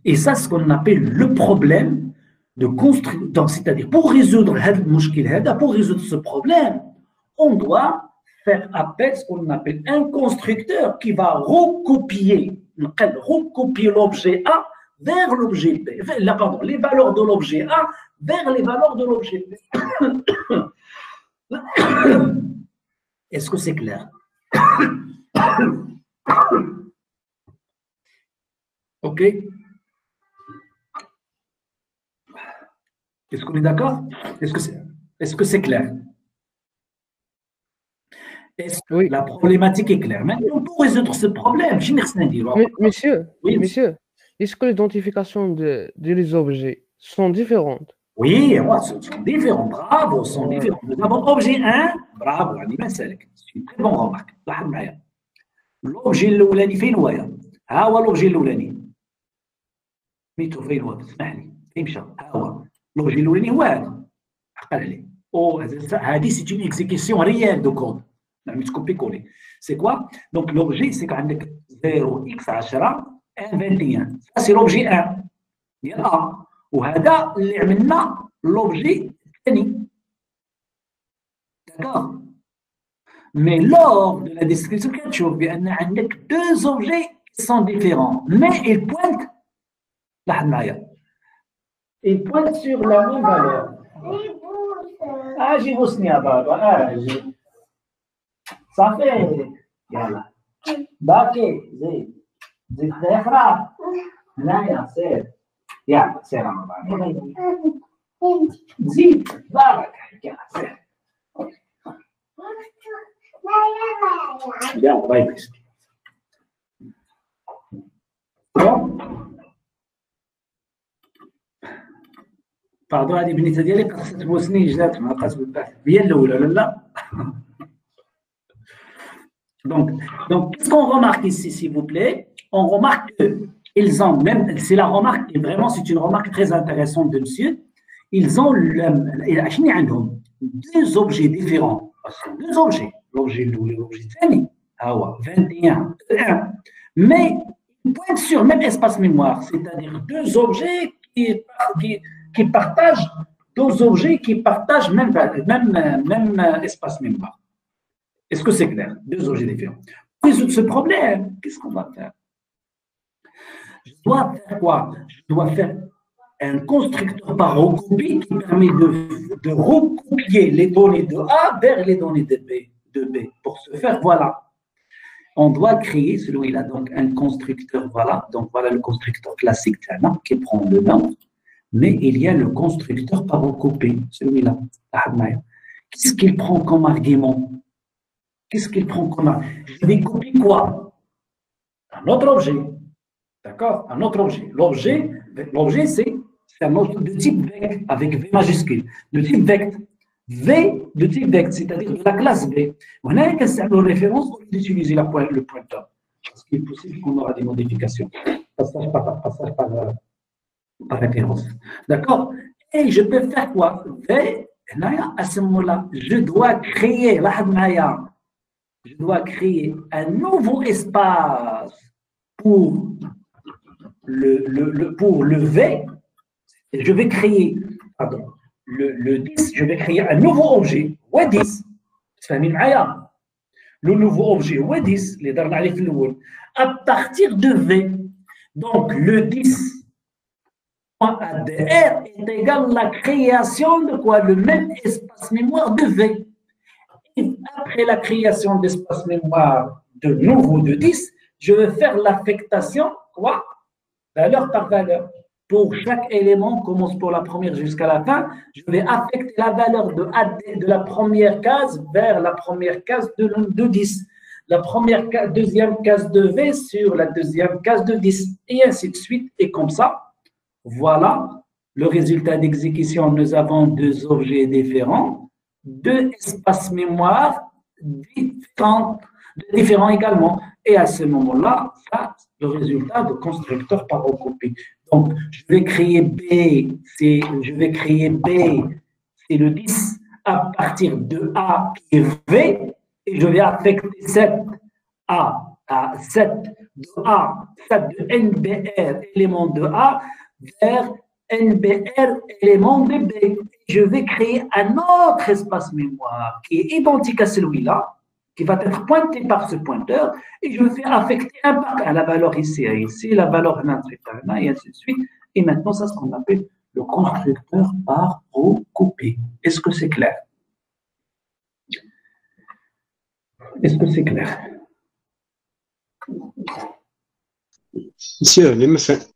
Et ça, c'est ce qu'on appelle le problème de construire. C'est-à-dire, pour résoudre ce problème, on doit faire appel à ce qu'on appelle un constructeur qui va recopier l'objet A vers l'objet B. Pardon, les valeurs de l'objet A vers les valeurs de l'objet B. Est-ce que c'est clair? OK? Est-ce qu'on est d'accord? Est-ce que c'est clair? Est-ce que Oui. la problématique est claire? Maintenant, pour résoudre ce problème, Monsieur, oui. monsieur, est-ce que l'identification des objets sont différentes Oui, ce sont différents. Bravo, ce sont différents. Nous avons objet 1. Bravo, c'est une très bonne remarque. L'objet الأولاني فين هو؟ ها هو l'objet الأولاني. سميتو فين هو؟ اسمح لي. فين مشى؟ ها هو. l'objet الأولاني هو هذا. عقل عليه. هذه c'est une exécution réelle de code. نعمل copier-coller. C'est quoi? Donc l'objet c'est qu'عندك 0x10 1 21. Ça c'est l'objet 1. ديال A. وهذا اللي عملنا l'objet الثاني. D'accord? Mais lors de la description, tu vois qu'il y a deux objets qui sont différents, mais ils pointent sur la même valeur. Ah, j'ai bossé à Baba. Ça fait. Yalla. Baki, zid d'Ekhra. Là, c'est. Yalla, c'est Ramadan. Zid, Barak. Yalla, c'est. Bien, on va y rester. Bon. Pardon, هذه بنيتها ديالي قصت بوسني جات مع قص بالبحث هي الاولى ولا لا؟ Donc, qu'est-ce qu'on remarque ici, s'il vous plaît? On remarque qu'ils ont même, c'est la remarque, et vraiment c'est une remarque très intéressante de monsieur, ils ont deux objets différents. Deux objets. L'objet الثاني هو 21 1, mais ils pointent sur le même espace mémoire, c'est-à-dire deux objets qui partagent même espace mémoire. Est-ce que c'est clair? Deux objets différents. Pour résoudre ce problème, qu'est-ce qu'on va faire? Je dois faire quoi? Je dois faire un constructeur par recopie qui permet de recopier les données de A vers les données de B. Pour ce faire, voilà. On doit créer celui-là, donc un constructeur, voilà. Donc voilà le constructeur classique qui prend le nom, mais il y a le constructeur par recopie, celui-là. Qu'est-ce qu'il prend comme argument? Qu'est-ce qu'il prend comme argument? Je vais copier quoi? Un autre objet. D'accord? Un autre objet. L'objet, c'est un autre de type vect avec V majuscule. De type vect. V de type vect, c'est-à-dire de la classe V. On a une référence au lieu d'utiliser le pointeur. Parce qu'il est possible qu'on aura des modifications. Passage par référence. D'accord? Et je peux faire quoi? V, à ce moment-là, je dois créer un nouveau espace pour le V. Je vais créer, pardon, le 10, je vais créer un nouveau objet, W10. Le nouveau objet W10, à partir de V. Donc, le 10.ADR est égal à la création de quoi? Le même espace mémoire de V. Et après la création d'espace mémoire de nouveau de 10, je vais faire l'affectation, quoi? Valeur par valeur. Pour chaque élément, on commence pour la première jusqu'à la fin, je vais affecter la valeur de la première case vers la première case de 10. La deuxième case de V sur la deuxième case de 10. Et ainsi de suite. Et comme ça, voilà le résultat d'exécution. Nous avons deux objets différents, deux espaces mémoire différents également. Et à ce moment-là, ça, le résultat de constructeur par recopie. Donc, je vais créer B, c'est le 10 à partir de A qui est V, et je vais affecter 7 de NBR, élément de A, vers NBR, élément de B. Je vais créer un autre espace mémoire qui est identique à celui-là, qui va être pointé par ce pointeur, et je vais affecter un par un, la valeur ici et ici, la valeur et ainsi de suite. Et maintenant, c'est ce qu'on appelle le constructeur par recopie. Est-ce que c'est clair? Est-ce que c'est clair? Monsieur, il me fait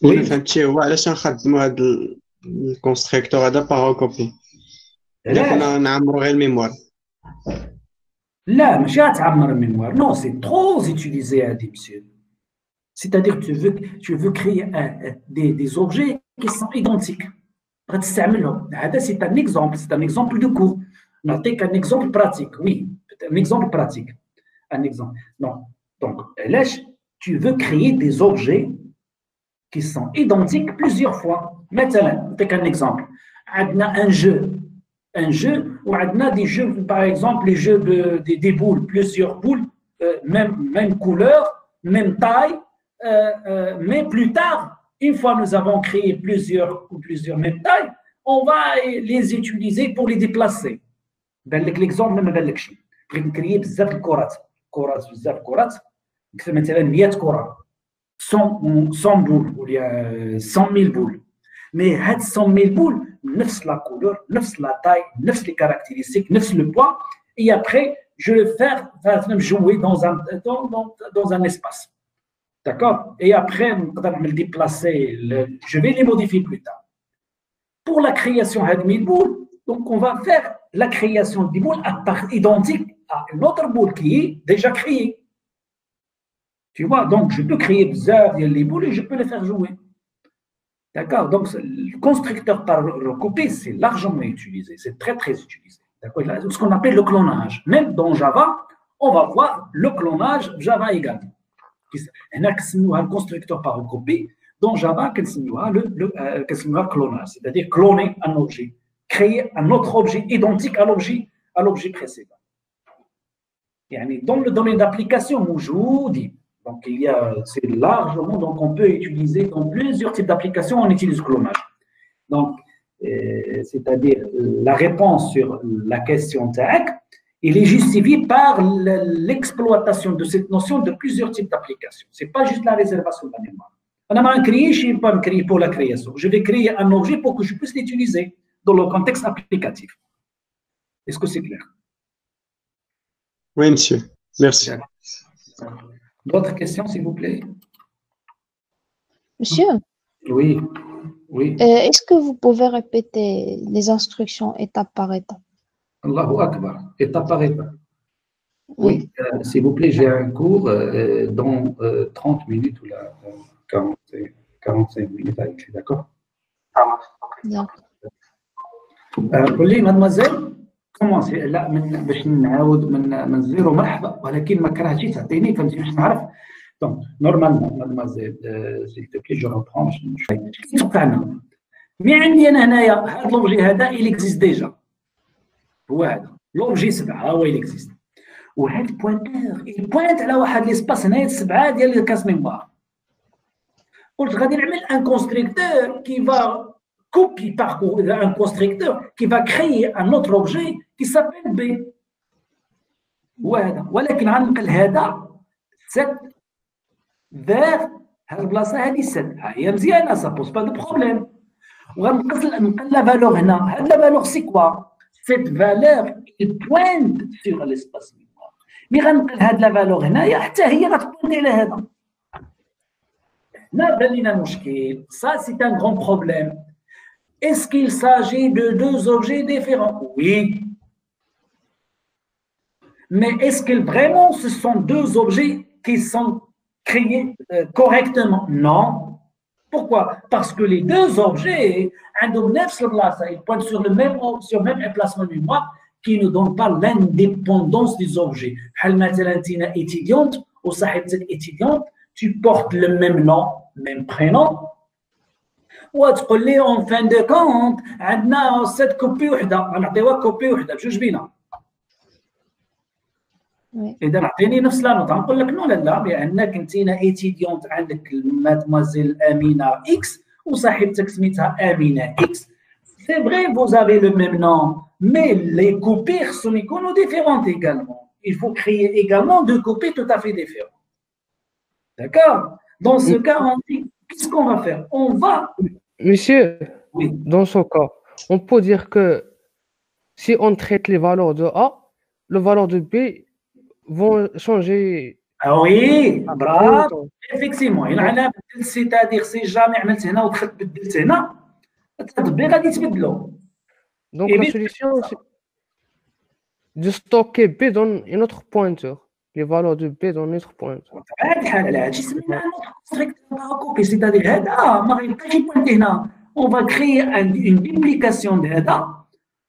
un علاش نخدموا هذا الكونستركتور هذا باغ كوبي الا كنا نعمروا غير الميموار لا ماشي غتعمر الميموار non c'est trop utilisé هذه monsieur c'est-à-dire tu veux créer des objets qui sont identiques غتستعملهم. هذا سي ان اكزومبل، سي ان اكزومبل دو كور. نعطيك ان اكزومبل براتيك. وي ان اكزومبل براتيك. ان اكزومبل donc علاش tu veux créer des objets qui sont identiques plusieurs fois. مثلا نعطيك ان اكزومبل. عندنا un jeu ou عندنا des jeux, par exemple les jeux des boules, plusieurs boules, même couleur, même taille, mais plus tard, une fois nous avons créé plusieurs mêmes tailles, on va les utiliser pour les déplacer. L'exemple ما بالكش. بغيت نكري بزاف الكرات، بزاف كرات، مثلا 100 كرة، 100 بول ولا 100,000 بول. Mais هاد 100,000 بول نفس la couleur, نفس la taille, نفس les caractéristiques, نفس le poids, et après je vais faire jouer dans un espace. D'accord? Et après, on va me déplacer, je vais les modifier plus tard. Pour la création de 1000 boules, donc on va faire la création des boules à part identique à une autre boule qui est déjà créée. Tu vois, donc je peux créer plusieurs les boules et je peux les faire jouer. D'accord? Donc le constructeur par recoupé, c'est largement utilisé, c'est très très utilisé. D'accord? Ce qu'on appelle le clonage. Même dans Java, on va voir le clonage Java également. هنا كنسميوها الكونستركتور باغ كوبي. دون جافا كنسميوها clonage, c'est-à-dire cloner un objet, créer un autre objet identique à l'objet précédent. يعني dans le domaine d'application موجودين. Donc il y a, c'est largement, donc on peut utiliser dans plusieurs types d'applications, on utilise clonage. Donc c'est-à-dire la réponse sur la question TAC, il est justifié par l'exploitation de cette notion de plusieurs types d'applications. Ce n'est pas juste la réservation de la mémoire. On a créé, je ne vais pas me créer pour la création. Je vais créer un objet pour que je puisse l'utiliser dans le contexte applicatif. Est-ce que c'est clair? Oui, monsieur. Merci. D'autres questions, s'il vous plaît? Monsieur, Oui. Oui. Est-ce que vous pouvez répéter les instructions étape par étape? Allahu Akbar, étape par étape. Oui, s'il vous plaît, j'ai un cours dans 30 minutes ou là, 45 minutes avec lui, d'accord? قول لي مادموزيل كومونسي. لا باش نعاود من زيرو مرحبا، ولكن ما كرهتيش تعطيني فهمتي باش نعرف. دونك نورمالمون مادموزيل سيل تو بلي جو ريبرون باش نشوف كيف توقعنا. مي عندي انا هنايا هذا لوبجي هذا il existe déjà. هو هذا لوبجي 7 هو il existe. وهذا البوينتور البوينت على واحد ليسباس هنايا 7 ديال الكاس ميموار. قلت غادي نعمل ان كونستركتور كي فا copier un constructeur qui va créer un autre objet qui s'appelle B. ولكن غنقل هذا 7 vers هاد البلاصه هذه 7 هي مزيانه ça pose pas de problème. وغنقل لا فالور هنا. هاد لا فالور سي كوا؟ cette valeur il pointe sur l'espace mémoire. مي غنقل هاد لا فالور هنايا حتى هي غتبوينتي على هذا. هنا بان لينا مشكل. ça c'est un grand problème. Est-ce qu'il s'agit de deux objets différents? Oui. Mais est-ce que vraiment ce sont deux objets qui sont créés correctement? Non. Pourquoi? Parce que les deux objets, ils pointent sur le même emplacement mémoire qui ne donne pas l'indépendance des objets. Étudiante ou étudiante, tu portes le même nom, même prénom. وتقول لي اون فان دو كونت عندنا 7 كوبي وحده غنعطيوها كوبي وحده بجوج بينا. اذا عطيني نفس لا نوت غنقول لك نو لا بانك انت ايتيديونت عندك مادموزيل امينه اكس وصاحبتك سميتها امينه اكس. سي فري فوز افي لو ميم نون مي لي كوبي خصهم يكونوا ديفيرونت ايغالمون. il faut créer également deux copies tout à fait différentes. D'accord? Dans ce cas, on dit qu'est-ce qu'on va faire? On va. Monsieur, oui. Dans ce cas, on peut dire que si on traite les valeurs de A, les valeurs de B vont changer. Ah oui, bravo. Effectivement, c'est-à-dire si jamais عملت هنا ودخلت بدلت هنا التطبيق غادي يتبدلوا. Donc la solution c'est de stocker B dans un autre pointeur. Les valeurs de B dans notre pointeur. هذه الحالة هادشي سميناها كونستركتور كوبي. c'est-à-dire هذا ما غيبقاش يبوينتي هنا on va créer une duplication de هذا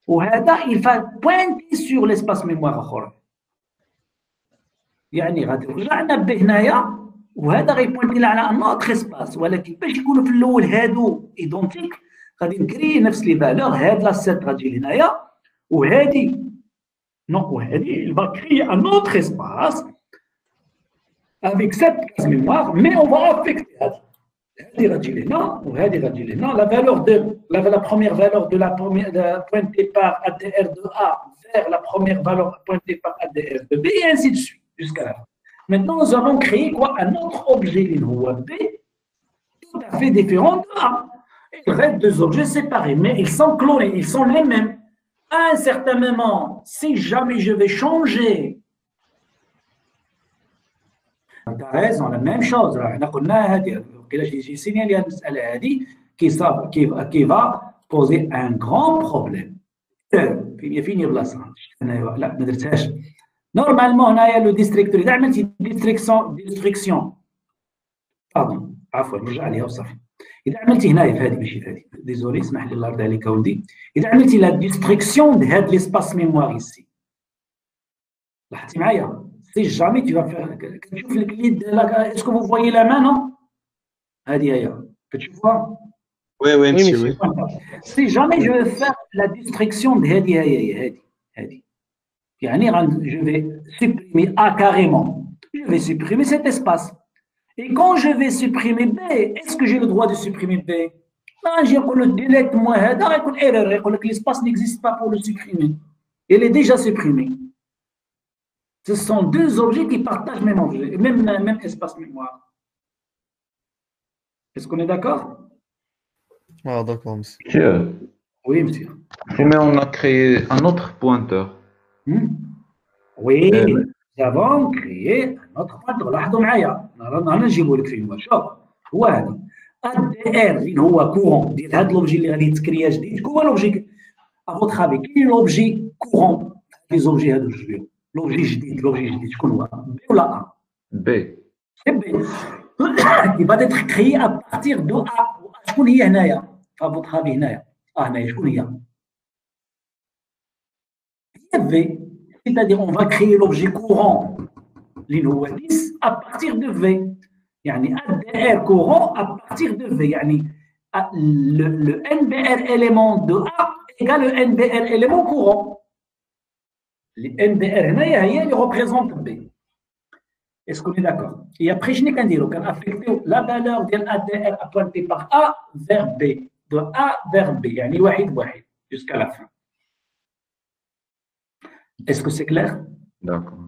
وهذا il va pointer sur l'espace mémoire آخر. يعني غادي رجعنا به هنايا وهذا غيبوينتي على ان اوتر اسباس، ولكن باش يكونوا في الاول هادو ايدونتيك غادي نكري نفس لي فالور. هاد لا سيت غادي لهنايا وهادي نو وهادي il va créer un autre espace avec cette case mémoire mais on va affecter هادي غادي لهنا وهادي غادي لهنا. La valeur de la première valeur de la première pointée par ADR de A vers la première valeur pointée par ADR de B et ainsi de suite jusqu'à la fin. Maintenant, nous allons créer quoi? Un autre objet B tout à fait différent de A. Il reste deux objets séparés, mais ils sont clonés, ils sont les mêmes. À un certain moment, si jamais je vais changer, tu as raison, la même chose. J'ai signalé à qui va poser un grand problème. Normalement, on a le districteur. إذا عملتي destruction pardon عفوا نرجع عليها وصافي. إذا عملتي هنايا في هذه ماشي في هذه ديزولي اسمح لي الله يرضي عليك أولدي. إذا عملتي لا destruction de هذا l'espace mémoire ici لاحظتي معايا si jamais tu vas faire كتشوف الكليد est-ce que vous voyez la main non هذه هي كتشوفوها Oui, monsieur, oui. Si jamais je vais faire la destruction de هذه يعني je vais supprimer A carrément, je vais supprimer cet espace. Et quand je vais supprimer B, est-ce que j'ai le droit de supprimer B? Non, j'ai le delete moi, erreur, l'espace n'existe pas pour le supprimer. Il est déjà supprimé. Ce sont deux objets qui partagent même objet, même espace mémoire. Est-ce qu'on est d'accord? Ah, d'accord, monsieur. Monsieur, Oui, monsieur. mais on a créé un autre pointeur. Oui, nous avons créé un autre pointeur. لاحظوا معايا انا نجيبو لك فين شوف هو هذا ADR اللي هو كورون ديال هذا لوبجي اللي غادي يتكريا جديد. هو لوبجي افوتر افي كاين لوبجي كورون لي زوبجي هادو جوج لوبجي جديد شكون هو بي ولا ا B. سي بي qui va être créé à partir de A. شكون هي هنايا افوتر افي هنايا هنايا شكون هي V. C'est-à-dire on va créer l'objet courant l'inhouwa 10 à partir de V. يعني ADR courant à partir de V. يعني le NBR élément de A égale le NBR élément courant. Les NBR هنايا هي اللي représente B. Est-ce qu'on est d'accord? Et après je n'ai qu'à dire qu'on a affecté la valeur de ADR à pointer par A vers B. De A vers B. يعني واحد jusqu'à la fin. Est-ce que c'est clair? D'accord.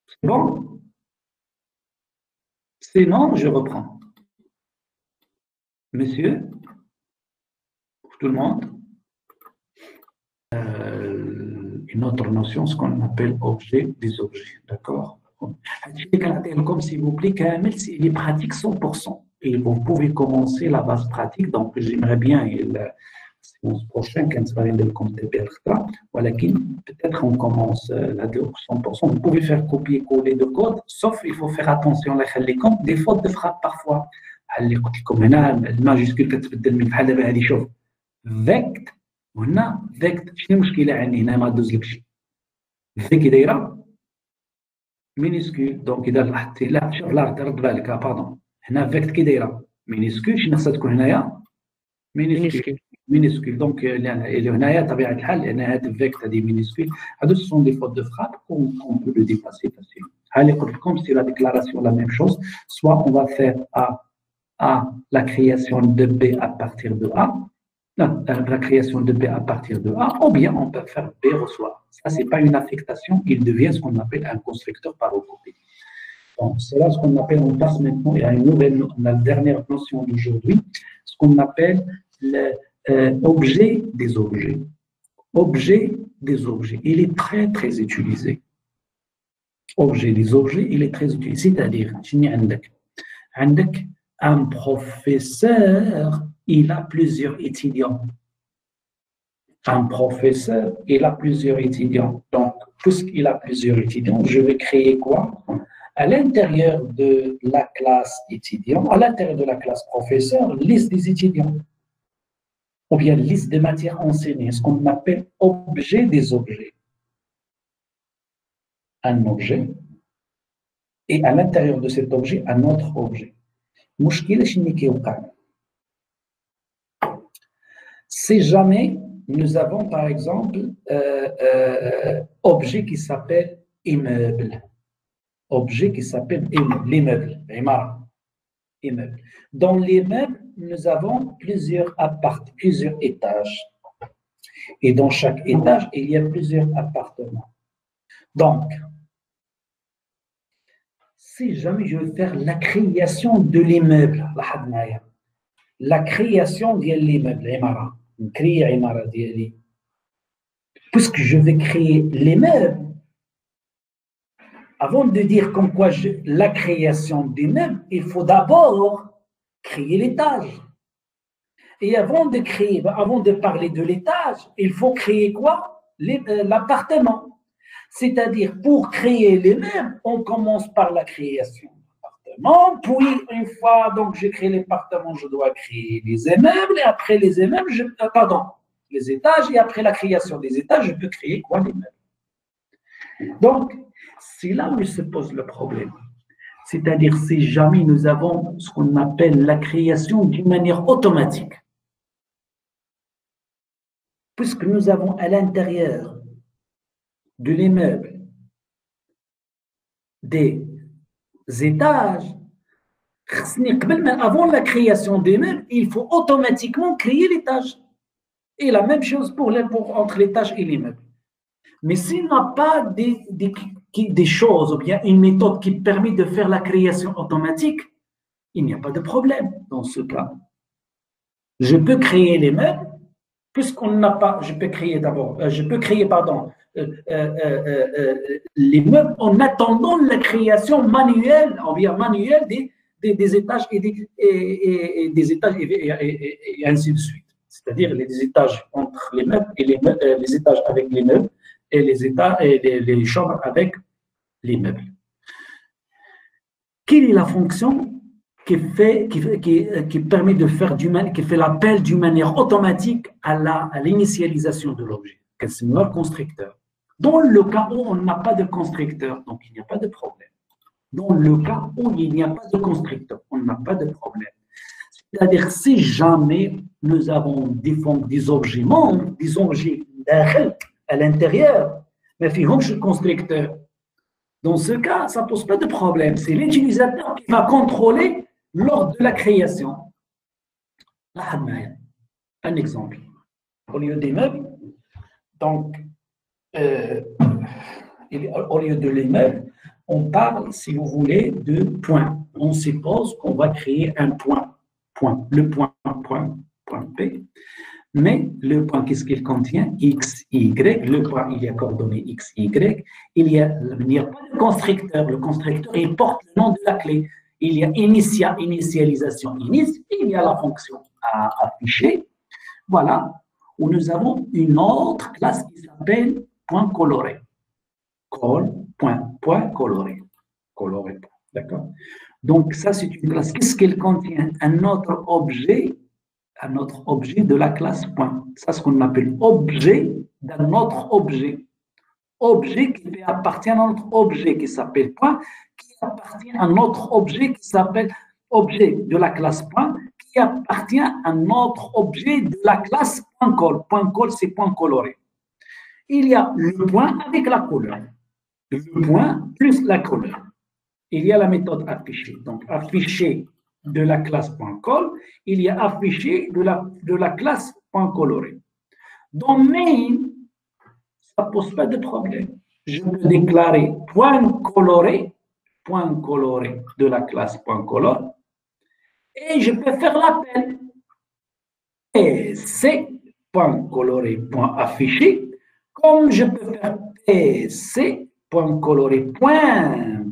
C'est bon? Sinon, je reprends. Monsieur, pour tout le monde, une autre notion, ce qu'on appelle objet des objets. D'accord? Comme s'il vous plaît, il est pratique 100%. Et vous pouvez commencer la base pratique. Donc, j'aimerais bien. Le prochain, quand ça va être comme peut-être on commence là 100%. Vous pouvez faire copier-coller de code, sauf il faut faire attention à des fautes de frappe parfois. Comme le majuscule كتبدل من بحال دابا هذه شوف vect وهنا vect شنو المشكله عندي هنا ما دوز لك شي في كي دايره مينيسكول دونك اذا لاحظتي لا شوف لا رد بالك باردون هنا vect كي دايره مينيسكول شنو خصها تكون هنايا minuscule. Donc, هنايا طبيعة الحال لأن هذا الفيكت هذه minuscule. هادو ce sont des fautes de frappe qu'on peut le dépasser facilement. Allez, comme c'est la déclaration la même chose, soit on va faire A la création de B à partir de A, la création de B à partir de A, ou bien on peut faire B reçoit. Ça, c'est pas une affectation, il devient ce qu'on appelle un constructeur parocopie. Donc, c'est là ce qu'on appelle, on passe maintenant à une nouvelle, la dernière notion d'aujourd'hui, ce qu'on appelle objet des objets. Objet des objets. Il est très utilisé. Objet des objets, il est très utilisé. C'est-à-dire, un professeur, il a plusieurs étudiants. Un professeur, il a plusieurs étudiants. Donc, puisqu'il a plusieurs étudiants, je vais créer quoi? À l'intérieur de la classe étudiant, à l'intérieur de la classe professeur, liste des étudiants. ou bien liste de matières enseignées, ce qu'on appelle objet des objets. Un objet, et à l'intérieur de cet objet, un autre objet. Si jamais nous avons, par exemple, objet qui s'appelle immeuble. Objet qui s'appelle l'immeuble. Immeuble. Dans l'immeuble, nous avons plusieurs étages. Et dans chaque étage, il y a plusieurs appartements. Donc, si jamais je veux faire la création de l'immeuble, la création de l'immeuble, puisque je vais créer l'immeuble, avant de dire comme quoi la création d'immeuble, il faut d'abord créer l'étage. Et avant de parler de l'étage, il faut créer quoi? L'appartement. C'est-à-dire, pour créer l'immeuble, on commence par la création de l'appartement, puis une fois donc j'ai créé l'appartement, je dois créer les immeubles, et après les immeubles, les étages, et après la création des étages, je peux créer quoi? L'immeuble. Donc, c'est là où se pose le problème. C'est-à-dire, si jamais nous avons ce qu'on appelle la création d'une manière automatique, puisque nous avons à l'intérieur de l'immeuble des étages, avant la création des meubles, il faut automatiquement créer l'étage. Et la même chose entre l'étage et l'immeuble. Mais s'il n'y a pas des choses ou bien une méthode qui permet de faire la création automatique, il n'y a pas de problème dans ce cas. Je peux créer les meubles, puisqu'on n'a pas, je peux créer les meubles en attendant la création manuelle, ou bien manuelle des étages et des étages et ainsi de suite. C'est-à-dire les étages entre les meubles et les étages avec les meubles et les chambres avec les meubles. Quelle est la fonction qui permet de faire qui fait l'appel d'une manière automatique à l'initialisation de l'objet? C'est le constructeur. Dans le cas où on n'a pas de constructeur, donc il n'y a pas de problème. Dans le cas où il n'y a pas de constructeur, on n'a pas de problème. C'est-à-dire, si jamais nous avons des objets membres, des objets à l'intérieur, mais finalement, je suis constructeur. Dans ce cas, ça ne pose pas de problème. C'est l'utilisateur qui va contrôler lors de la création. Un exemple. Au lieu des meubles, donc, au lieu de l'immeuble, on parle, si vous voulez, de points. On suppose qu'on va créer un point. Le point P. Mais le point, qu'est-ce qu'il contient? X, Y. Le point, il y a coordonnées X, Y. Il n'y a pas de constructeur. Le constructeur, il porte le nom de la clé. Il y a initialisation, il y a la fonction à afficher. Voilà, où nous avons une autre classe qui s'appelle point coloré. Point coloré. Coloré, d'accord? Donc, ça, c'est une classe. Qu'est-ce qu'elle contient? Un autre objet de la classe point. Ça, c'est ce qu'on appelle objet d'un autre objet. Objet qui appartient à un autre objet qui s'appelle point, qui appartient à un autre objet qui s'appelle objet de la classe point, qui appartient à un autre objet de la classe point col. Point col, c'est point coloré. Il y a le point avec la couleur. Le point plus la couleur. Il y a la méthode afficher. Donc, afficher de la classe point col, il y a afficher de la classe point coloré. Dans main, ça ne pose pas de problème. Je peux déclarer point coloré de la classe point color, et je peux faire l'appel. Et c'est point coloré point affiché, comme je peux faire PC point coloré point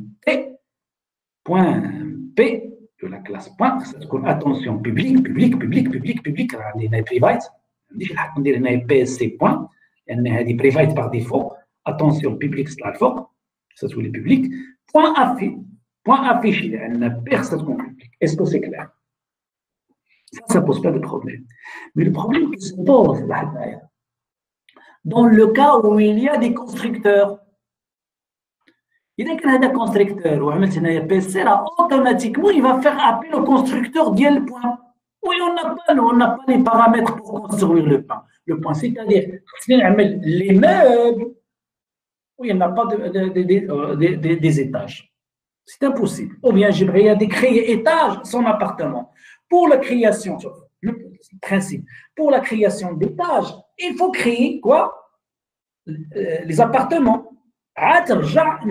P de la classe point. Attention, public, les private, PC point. Il y a des private par défaut. Attention, public slash fort, ça c'est les publics. Point affiché, il y a personne public. Est-ce que c'est clair? Ça pose pas de problème. Mais le problème qui se pose, dans le cas où il y a des constructeurs, il y a un constructeur ou un PC, là, automatiquement, il va faire appel au constructeur d'IL point. Oui, on n'a pas les paramètres pour construire le point. C'est-à-dire, les meubles, oui, il n'y a pas des étages. C'est impossible. Ou bien, j'aimerais créer étage son appartement. Pour la création, le principe, pour la création d'étages, il faut créer quoi? Les appartements.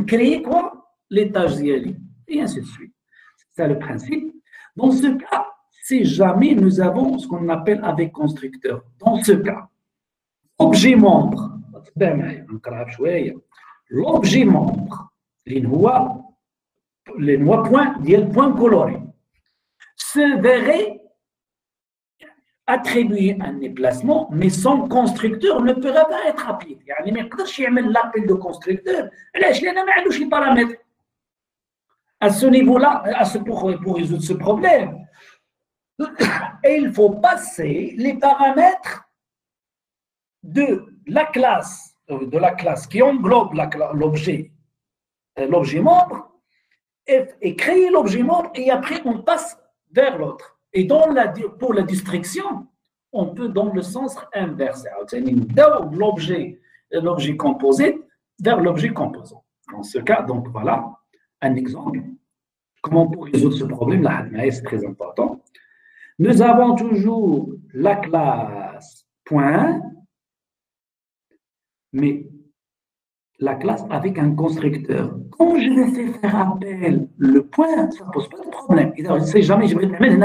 Créer quoi? L'étage d'Yali. Et ainsi de suite. C'est ça le principe. Dans ce cas, si jamais nous avons ce qu'on appelle avec constructeur. Dans ce cas, objet membre, l'objet membre, les points colorés, se verrait attribuer un déplacement, mais son constructeur ne pourra pas être appelé. يعني ما يقدرش يعمل l'appel de constructeur. علاش؟ لأن ما عندوش les paramètres. À ce niveau-là, pour résoudre ce problème, il faut passer les paramètres de la classe qui englobe l'objet membre et créer l'objet membre et après on passe vers l'autre. Et pour la distraction, on peut dans le sens inverse. L'objet composé vers l'objet composant. Dans ce cas, donc voilà un exemple. Comment pour résoudre ce problème, là, c'est très important. Nous avons toujours la classe point, mais la classe avec un constructeur. Quand je vais faire appel le point, ça ne pose pas de problème. Je ne sais jamais, je vais mettre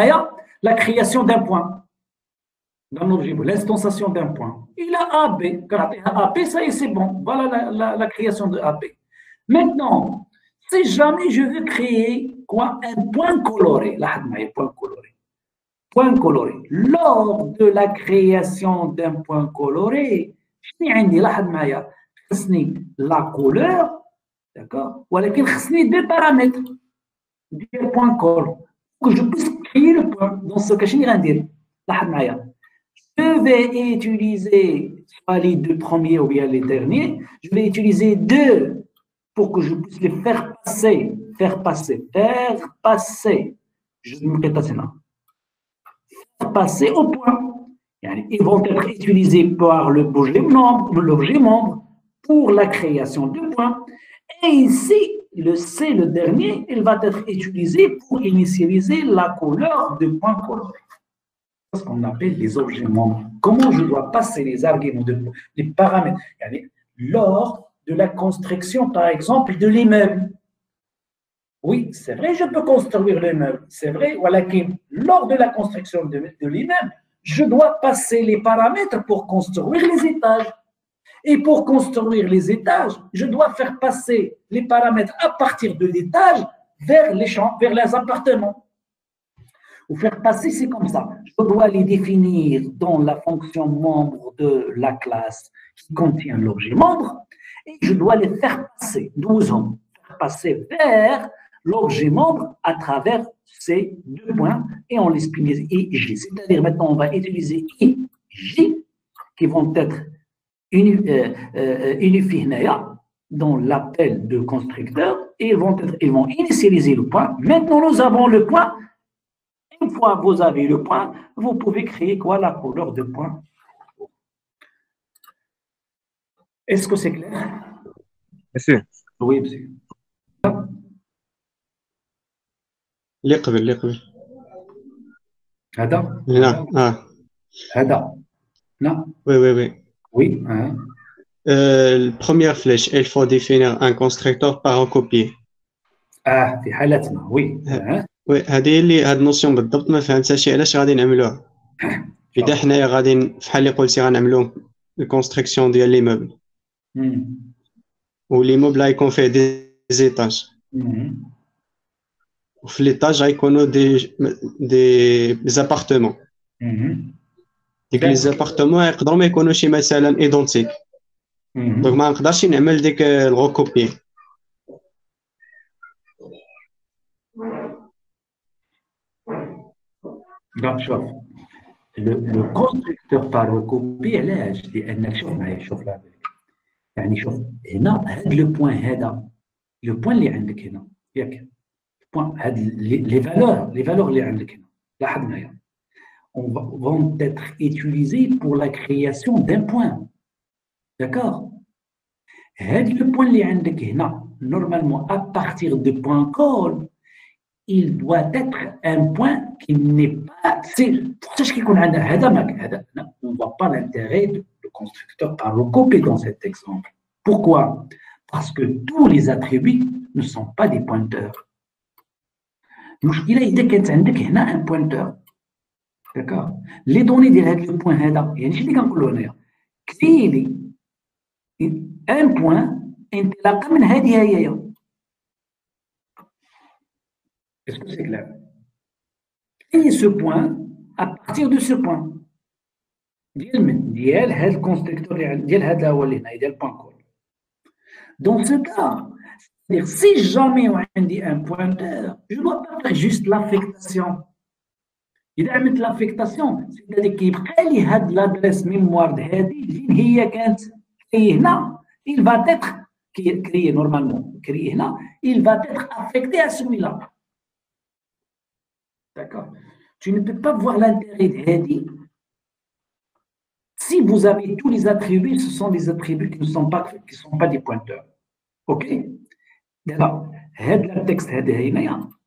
la création d'un point dans l'objet, l'instanciation d'un point. Il a AB. Quand il a AB, ça y est, c'est bon. Voilà la création de AB. Maintenant, si jamais je veux créer quoi? Un point coloré. Là, point coloré. Point coloré. Lors de la création d'un point coloré, je dis, la couleur, d'accord? ولكن خصني deux paramètres, deux points colorés, que je puisse créer le point. Dans ce cas, je vais utiliser soit les deux premiers ou bien les derniers. Je vais utiliser deux pour que je puisse les faire passer. Je me répète ça. Faire passer au point. Ils vont être utilisés par l'objet membre pour la création du point. Et ici, le C, le dernier, il va être utilisé pour initialiser la couleur de point coloré. C'est ce qu'on appelle les objets membres. Comment je dois passer les arguments, les paramètres lors de la construction, par exemple, de l'immeuble. Oui, c'est vrai, je peux construire l'immeuble. C'est vrai, lors de la construction de l'immeuble, je dois passer les paramètres pour construire les étages. Et pour construire les étages, je dois faire passer les paramètres à partir de l'étage vers les champs, vers les appartements. Ou faire passer, c'est comme ça. Je dois les définir dans la fonction membre de la classe qui contient l'objet membre et je dois les faire passer, 12 ans, faire passer vers l'objet membre à travers ces deux points et on les spinise I, J. C'est-à-dire maintenant, on va utiliser I, J qui vont être unifiés dans l'appel de constructeur et ils vont initialiser le point. Maintenant, nous avons le point. Une fois que vous avez le point, vous pouvez créer quoi? La couleur de point. Est-ce que c'est clair? Monsieur. Oui, monsieur. اللي قبل هذا؟ لا هذا؟ لا. Oui. Oui. La première flèche, il faut définir un constructeur par un copier. في حالتنا وي. وي هذه هاد النوسيون بالضبط ما فهمتهاش علاش غادي نعملوها. إذا حنايا غادي بحال اللي قلتي غنعملو الكونستركسيون ديال لي موبل. ولي موبل غيكون فيه دي زيتاج. وفي ليطاج غيكونوا دي زابارتمون. ديك لي زابارتمون يقدروا ما يكونوش مثلا ايدونتيك. دونك ما نقدرش نعمل ديك الغوكوبي. شوف le constructeur par recopie علاش لانك شوف معايا شوف لا يعني شوف هنا هذا لو بوين هذا لو بوين اللي عندك هنا ياك بوين هاد لي فالور اللي عندك هنا لاحظ معايا vont être utilisés pour la création d'un point d'accord هاد لو بوين اللي عندك هنا normalement à partir de point call il doit être un point qui n'est pas pourquoi qu'il y a هذا on ne voit pas l'intérêt du constructeur par recopie dans cet exemple. Pourquoi? Parce que tous les attributs ne sont pas des pointeurs. المشكلة إذا كانت عندك هنا un pointeur. D'accord? Les données ديال هذا le point هذا يعني شنو اللي كنقولوا هنايا؟ كري لي un point انطلاقا من هذه هي. Est-ce que c'est clair? Et ce point, à partir de ce point, ديال هذا الكونستركتور ديال هذا هو اللي هنا ديال point call. Dans ce cas, c'est-à-dire si jamais on dit un pointeur, je dois pas faire juste l'affectation. إذا عملت l'affectation, c'est-à-dire كيبقى لي هاد l'adresse mémoire هذه اللي هي كانت créée هنا, il va être créé normalement, créé هنا, il va être affecté à celui-là. D'accord? Tu ne peux pas voir l'intérêt de Hadi. Si vous avez tous les attributs, ce sont des attributs qui ne sont pas des pointeurs. OK? D'accord. Le texte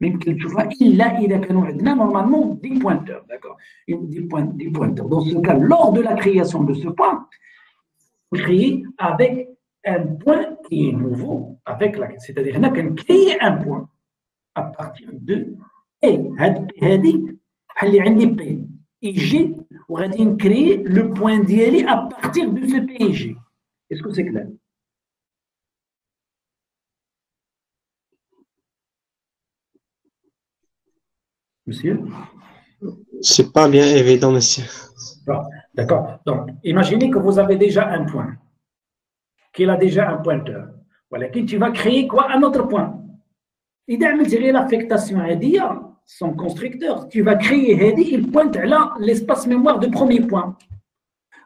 ممكن تشوفها إلا إذا كانوا عندنا normalement des pointeurs. D'accord? Des pointeurs. Dans ce cas, lors de la création de ce point, vous créez avec un point qui est nouveau, c'est-à-dire qu'on crée un point à partir de et هذه بحال اللي عندي بي اي جي وغادي نكري لو بوين ديالي à partir de ce PIG. Est-ce que c'est clair? Monsieur? C'est pas bien évident, monsieur. D'accord. Donc, imaginez que vous avez déjà un point, qu'il a déjà un pointeur. Voilà, tu vas créer quoi? Un autre point. إذا عملت غير l'affectation هذه son constructeur, tu vas créer Hedi, il pointe là l'espace mémoire de premier point.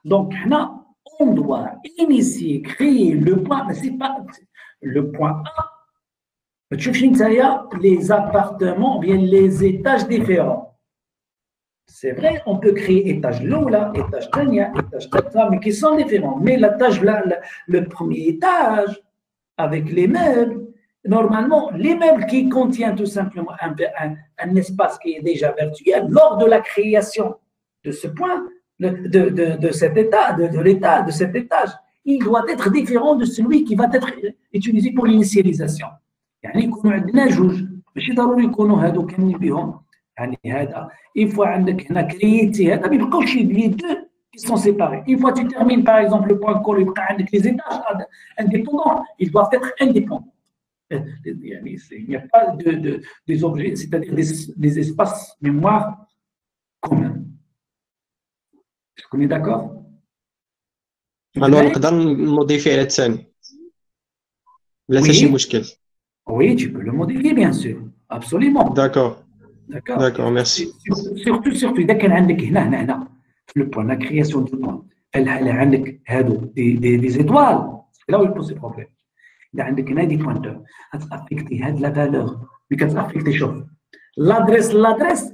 Donc, là, on doit initier, créer le point, mais c'est pas le point A. Tu vois, les appartements, bien les étages différents. C'est vrai, on peut créer étage là, étage tania, étage tata, mais qui sont différents. Mais l'étage là, le premier étage, avec les meubles, normalement, l'immeuble qui contient tout simplement un espace qui est déjà virtuel, lors de la création de ce point, de cet état, de cet étage, il doit être différent de celui qui va être utilisé pour l'initialisation. يعني يكونوا عندنا جوج ماشي ضروري يكونوا هادو كاملين بهم يعني هذا une fois عندك هنا كرييتي هذا ما يبقاوش les deux qui sont séparés. Une fois tu termines par exemple le point call يبقى عندك les étages indépendants, ils doivent être indépendants. Il n'y a pas des objets, c'est-à-dire des espaces mémoire communs. Est-ce qu'on est d'accord? Alors, نقدر نموديفي على الثاني بلا حتى شي مشكل. Oui, tu peux le modifier, bien sûr. Absolument. D'accord. D'accord. D'accord, merci. Surtout إذا كان عندك هنا في le point, la création du point. هل عندك هادو des étoiles. C'est là où il pose le problème. إذا عندك هنا دي بوينتور هتأفكتي هاد لا فالور اللي كتأفكتي شوف لادريس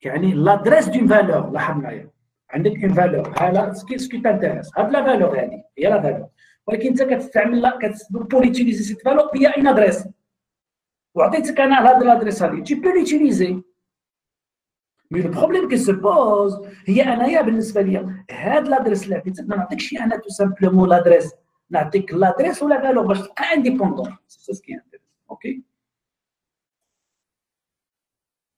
يعني لادريس دون فالور لاحظ معايا عندك اون فالور هذا سكي تانتيريس هاد لا فالور هادي هي لا فالور ولكن انت كتستعمل بور يوتيليزي سيت فالور هي اون ادريس وعطيتك انا هاد لادريس هادي tu peux l'utiliser mais le problème qui se pose هي انايا بالنسبه ليا هاد لادريس اللي عطيتك ما نعطيكش انا تو سامبلومون لادريس نعطيك لادريس ولا فالور باش تبقى انديبوندون سي سكي انتيريس اوكي